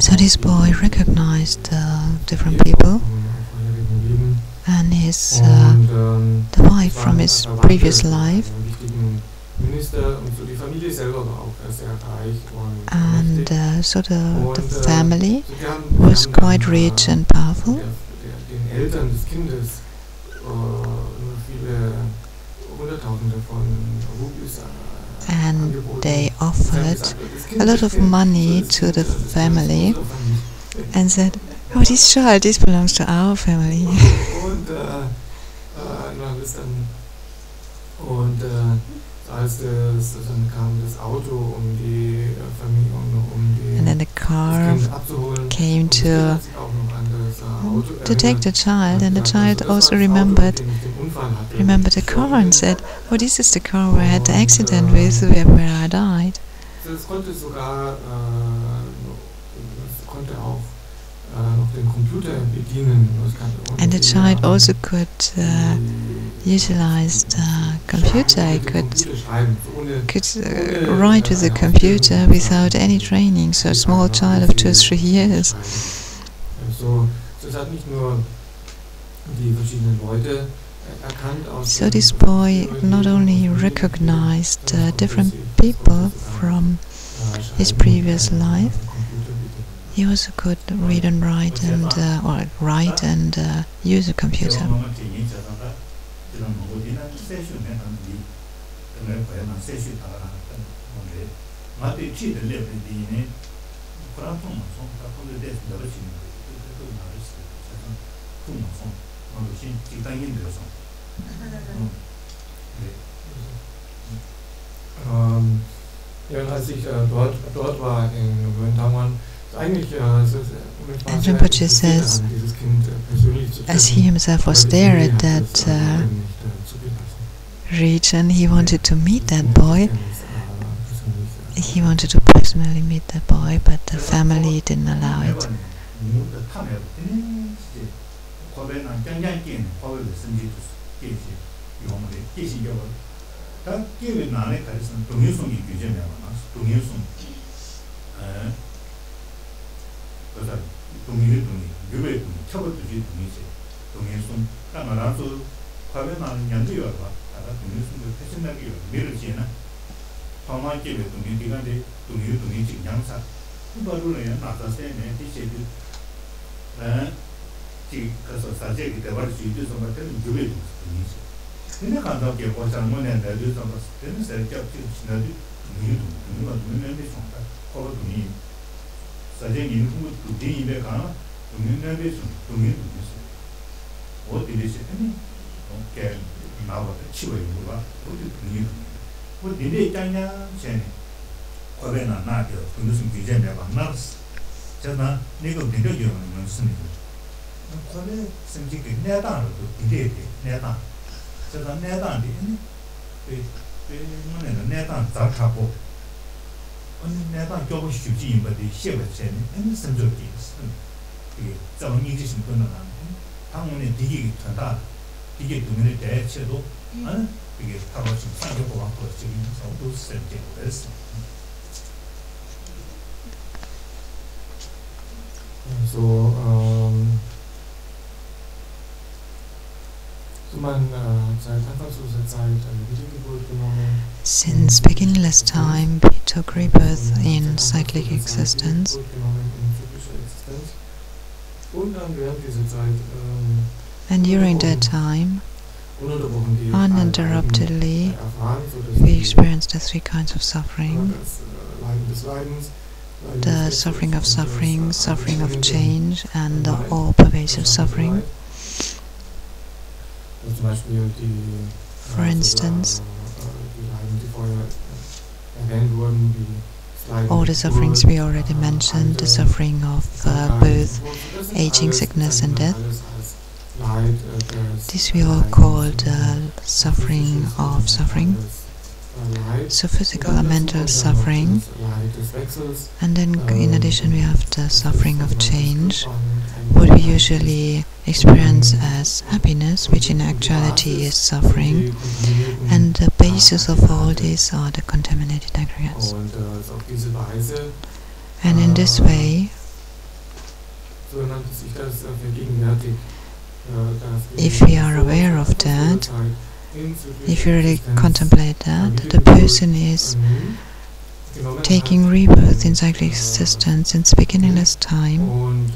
So this boy recognized different people, and his the wife from his previous life, and so the family was quite rich and powerful, and they offered a lot of money to the family and said, "Oh, this child, this belongs to our family." Und als dann kam das Auto, um die Familie, and then the car das Kind abzuholen, came und das Kind hat sich auch noch an das Auto to take the child, and the child also das remembered Auto, mit dem ich den Unfall hatte. the car and said, "Oh, this is the car where I had the accident with, where I died." Es konnte sogar, es konnte auch noch den Computer bedienen. And the child also could utilize the computer. He could write with the computer without any training. So a small child of 2 or 3 years. So this boy not only recognized different people from his previous life, he also could read and write and use a computer. Ja, als ich dort war in Taiwan, And Rinpoche says, as he himself was there at that region, he wanted to meet that boy. He wanted to personally meet that boy, but the family didn't allow it. Since beginningless time, he took rebirth in cyclic existence. And during that time, uninterruptedly, we experienced the 3 kinds of suffering: the suffering of suffering, suffering of change, and the all-pervasive suffering. For instance, all the sufferings we already mentioned, the suffering of both aging, sickness and death. This we all called suffering of suffering. So physical and mental suffering. And then in addition we have the suffering of change, what we usually experience as happiness, which in actuality is suffering. And the basis of all these are the contaminated aggregates. And in this way, if we are aware of that, if you really contemplate that, the person is taking rebirth in cyclic existence since beginningless time,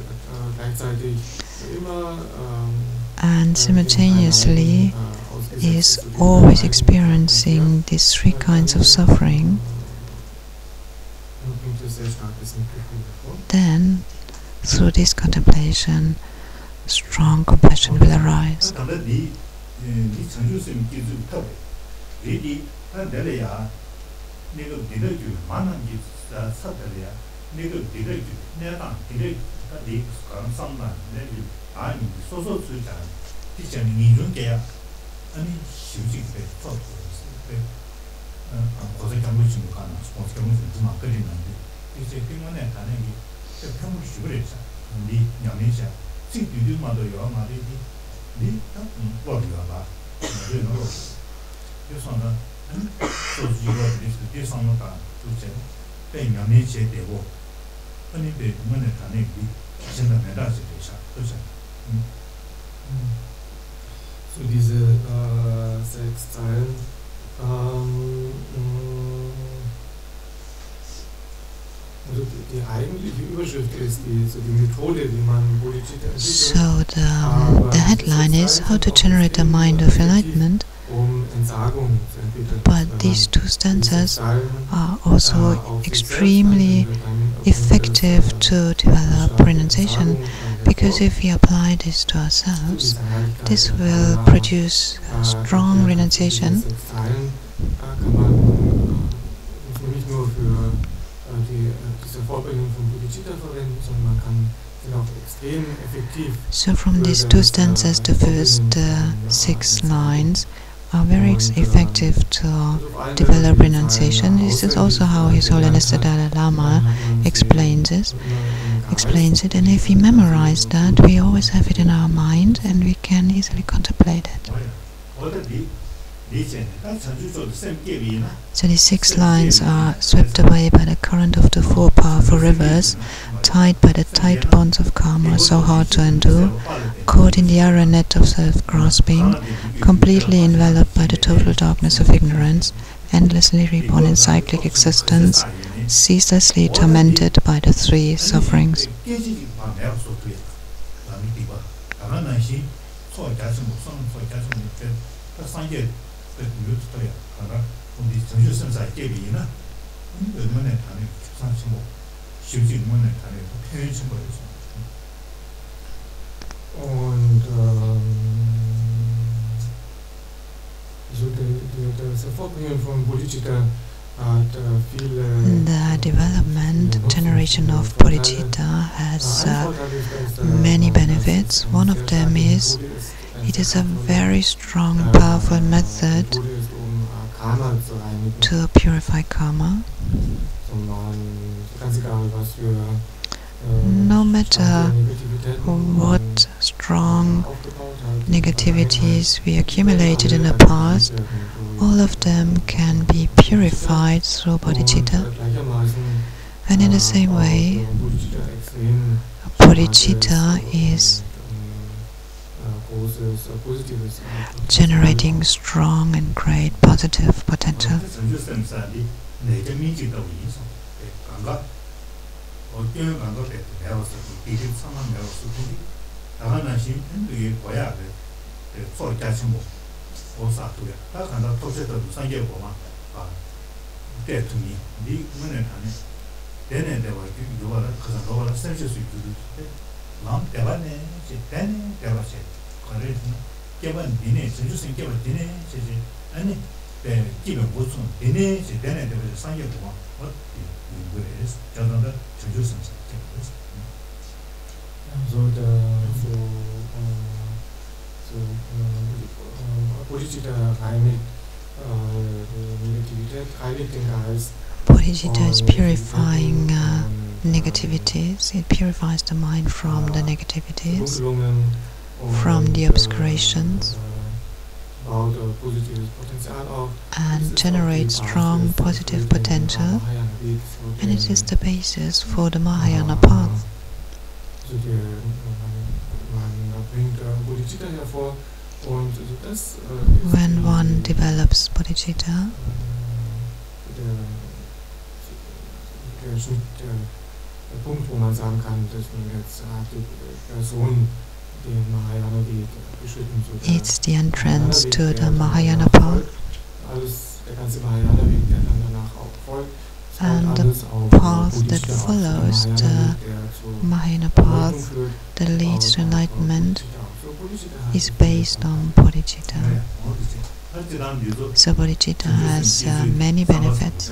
and simultaneously is always experiencing these 3 kinds of suffering, then through this contemplation strong compassion will arise. Lady, and Delia, Nigel Didu, Manan gives Satalia, Nigel Didu, Nera, Didu, Kadi, Skansan, Nigel, I'm so sweet. Teaching in Junkia, and shooting the thought. Cosa che amici mi fanno, sponsoriamo ma per il nome. Dice che non è tale che per un sciurezza, lì amici, sì di ma do io ma lì voglio va. Io sono io sono da tutte per gli amici devo. Ogni per non è tale lì, sembra me da se So diese 6 Zeilen, also die eigentliche Überschrift ist die Methode, die man Bodhicitta entwickelt. So the headline is How to Generate a Mind of Enlightenment, Entsagung zu entwickeln. but these 2 stanzas are also extremely effective to develop renunciation, because if we apply this to ourselves, this will produce strong renunciation. Kann man nicht nur für diese Vorbildung von Bodhicitta verwenden, sondern man kann sie auch extrem effektiv. So from these 2 stanzas, the first 6 lines are very effective to develop renunciation. This is also how His Holiness the Dalai Lama explains it. And if we memorize that, we always have it in our mind and we can easily contemplate it. So these 6 lines are swept away by the current of the 4 powerful rivers, tied by the tight bonds of karma, so hard to undo, caught in the iron net of self-grasping, completely enveloped by the total darkness of ignorance, endlessly reborn in cyclic existence, ceaselessly tormented by the 3 sufferings. Und so das Hervorbringen von Bodhicitta hat viele. The development, generation of bodhicitta has many benefits. One of them is it is a very strong, powerful method to purify karma. No matter what strong negativities we accumulated in the past, all of them can be purified through bodhicitta. And in the same way, bodhicitta is generating strong and great positive potential. Bodhicitta is purifying negativities. It purifies the mind from the negativities, from the obscurations, and generates strong positive potential, and it is the basis for the Mahayana path. When one develops bodhicitta, it's the entrance to the Mahayana path, and the path that follows the Mahayana path that leads to enlightenment is based on bodhicitta. So bodhicitta has many benefits.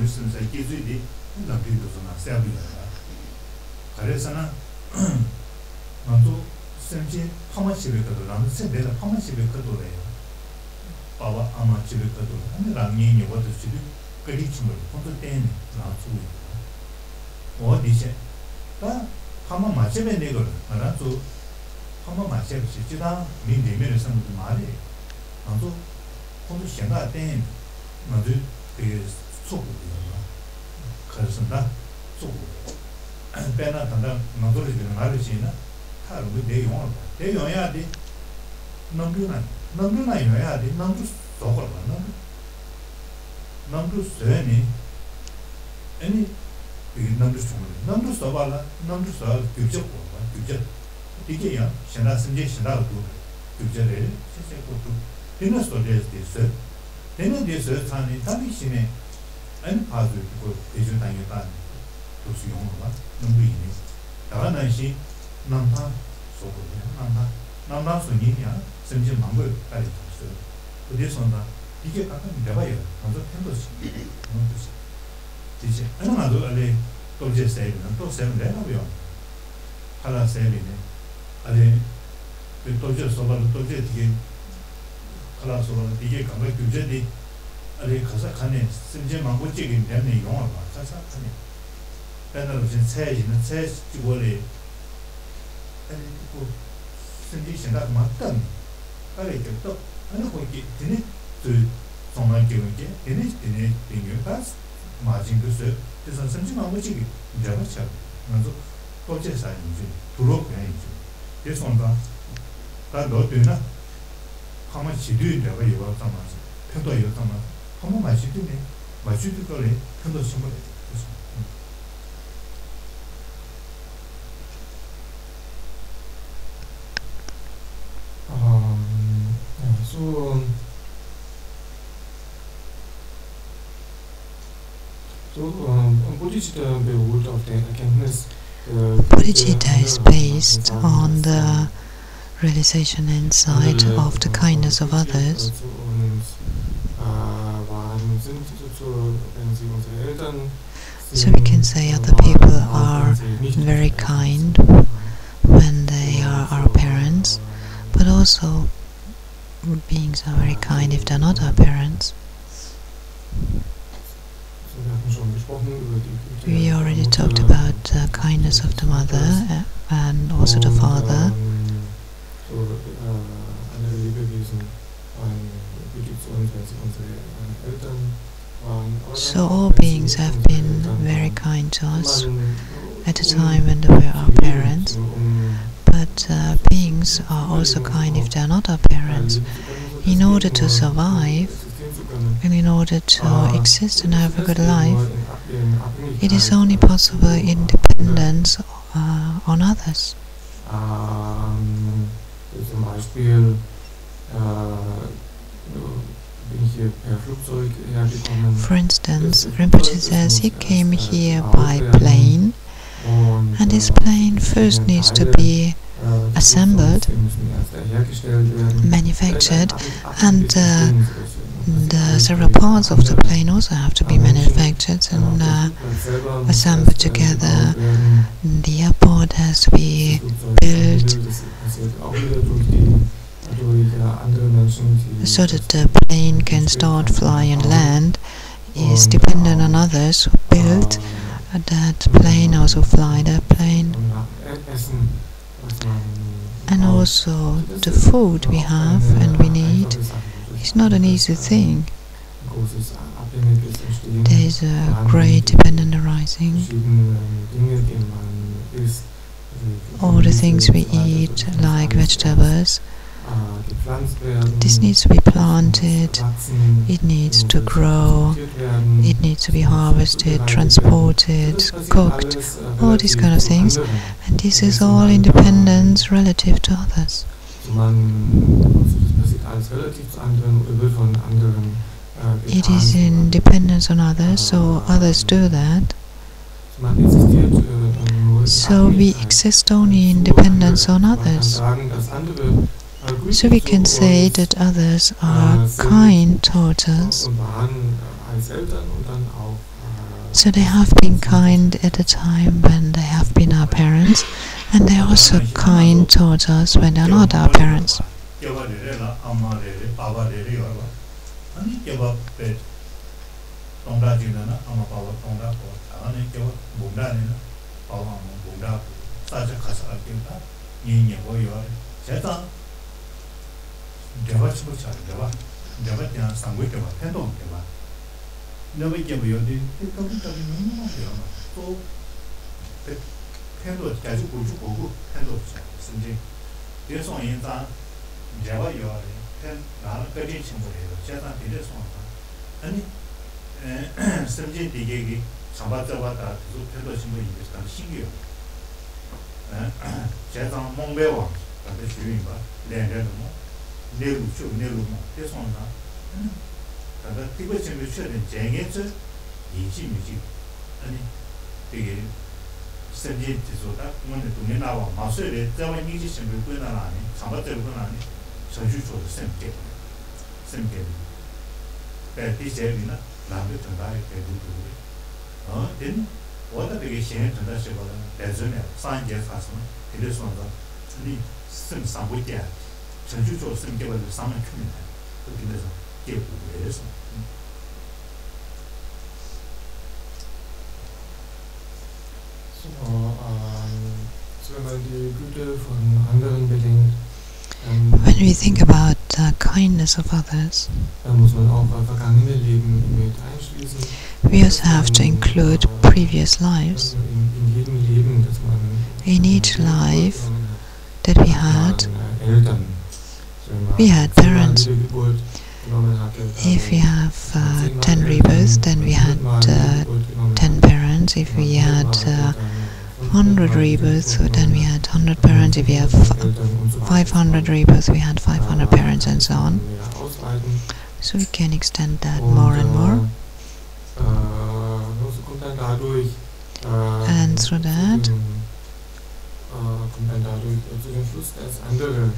Bodhicitta is based on the realization insight of the kindness of others. So we can say other people are very kind when they are our parents, but also beings are very kind if they're not our parents. We already talked about the kindness of the mother and also the father. So all beings have been very kind to us at a time when they were our parents, but beings are also kind if they are not our parents. In order to survive and in order to exist and have a good life, it is only possible in dependence on others. For instance, Rinpoche says he came here by plane, and this plane first needs to be assembled, manufactured, and the several parts of the plane also have to be manufactured and assembled together. The airport has to be built so that the plane can start, fly and land. Is dependent on others who build that plane, also fly that plane. And also the food we have and we need is not an easy thing. There is a great dependent arising. All the things we eat, like vegetables, this needs to be planted, it needs to grow, it needs to be harvested, transported, cooked, all these kind of things, and this is all independence relative to others. It is in dependence on others, so others do that. So we exist only in dependence on others. So we can say that others are kind towards us. So they have been kind at a time when they have been our parents, and they are also kind towards us when they are not our parents. When we think about the kindness of others, we also have to include previous lives. In each life that we had parents. If we have 10 rebirths, then we had 10 parents. If we had 100 rebirths, so then we had 100 parents. If we have 500 rebirths, we had 500 parents, and so on. So we can extend that more and more. And through that,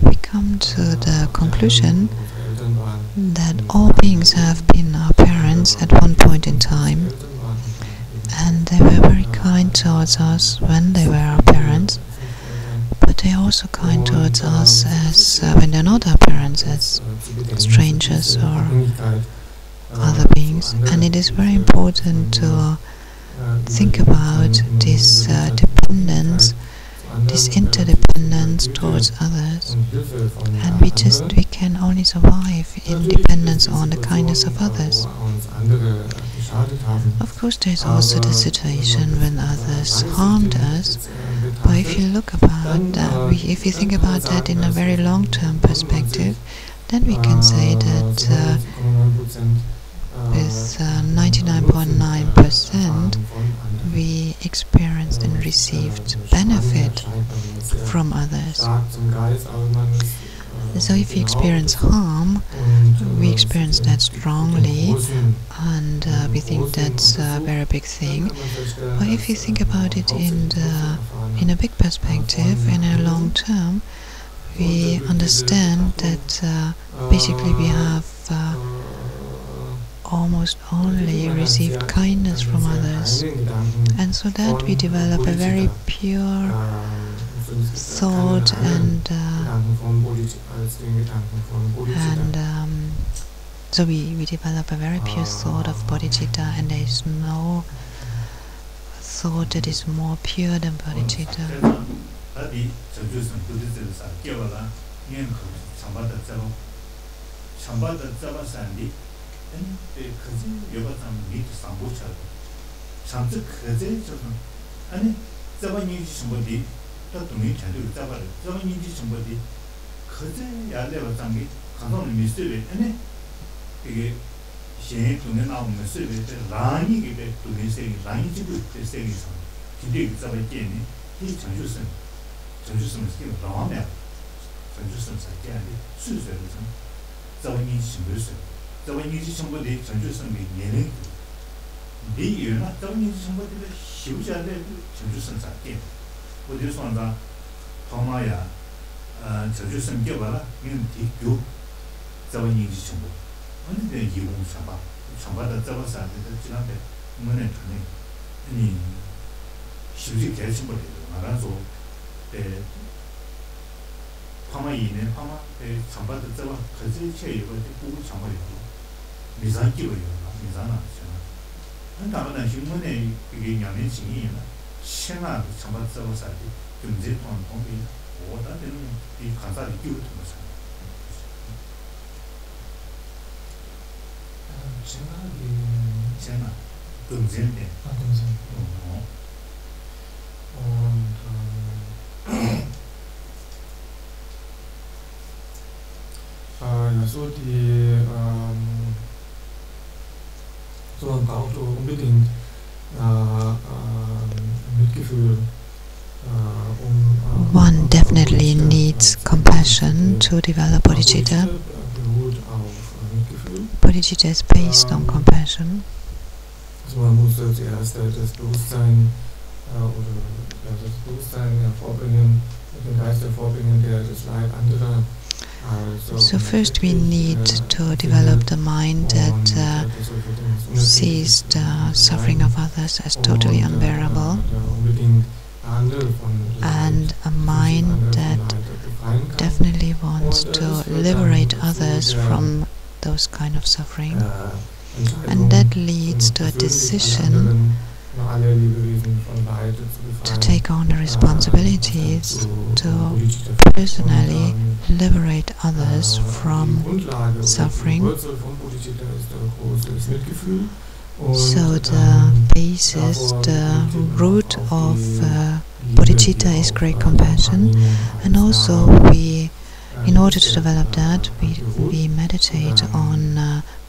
we come to the conclusion that all beings have been our parents at one point in time, and they were very kind towards us when they were our parents, but they are also kind towards us as when they're not our parents, as strangers or other beings. And it is very important to think about this dependence, this interdependence towards others, and we can only survive in dependence on the kindness of others. Of course, there's also the situation when others harmed us, but if you look about that, if you think about that in a very long-term perspective, then we can say that with 99.9% we experienced and received benefit from others. So if we experience harm, we experience that strongly, and we think that's a very big thing. But if you think about it in a big perspective, in a long term, we understand that basically we have almost only received kindness from others, and so that we develop a very pure thought, and so we develop a very pure thought of bodhicitta, and there is no thought that is more pure than bodhicitta. 저주 섬겨 봐라. 이건 뒤교 자원이 정보. 근데 이공 상바. 상바다 잡아서 안 된다. 지난데 문에 전에 아니 실직 개심 버려. 말아서 에 파마이네 파마 에 상바다 잡아 가지 체이고 보고 상바리고 미산 끼고요. 미산아. 다만 신문에 이게 양의 진이나 신화 상바다 잡아서 금제 통통이 오다 되는 이 간사를 끼고 통해서 제가 금제인데 so die so man braucht unbedingt Mitgefühl. One definitely needs compassion to develop bodhicitta. Bodhicitta is based on compassion. Also man muss zuerst das Bewusstsein das Bewusstsein hervorbringen, den Geist hervorbringen, der das Leid anderer. So first we need to develop the mind that sees the suffering of others as totally unbearable, and a mind that definitely wants to liberate others from those kind of suffering. And that leads to a decision to take on the responsibilities to personally liberate others from suffering. So the basis, the root of bodhicitta is great compassion, and also in order to develop that, we meditate on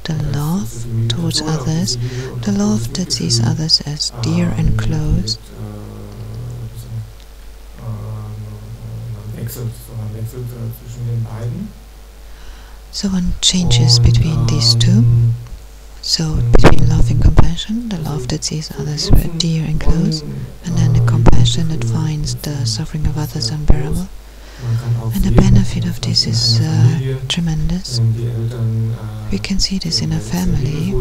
the love towards others, the love that sees others as dear and close. So one changes between these two. So between love and compassion, the love that sees others dear and close, and then the compassion that finds the suffering of others unbearable. And the benefit of this is tremendous. We can see this in a family.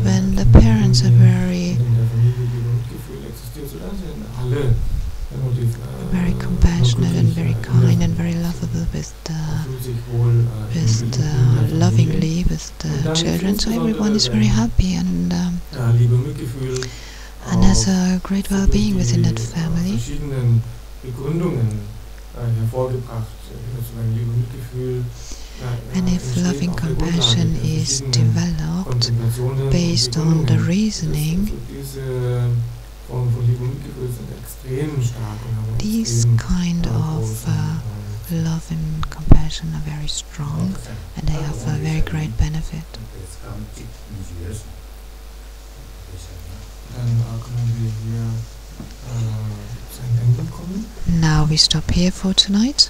When the parents are very compassionate and very kind and very lovable lovingly with the children, so everyone is very happy and has a great well-being within that family. And if loving compassion is developed based on the reasoning, these kind of love and compassion are very strong, and they have a very great benefit. Now we stop here for tonight.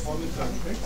Vormittag weg.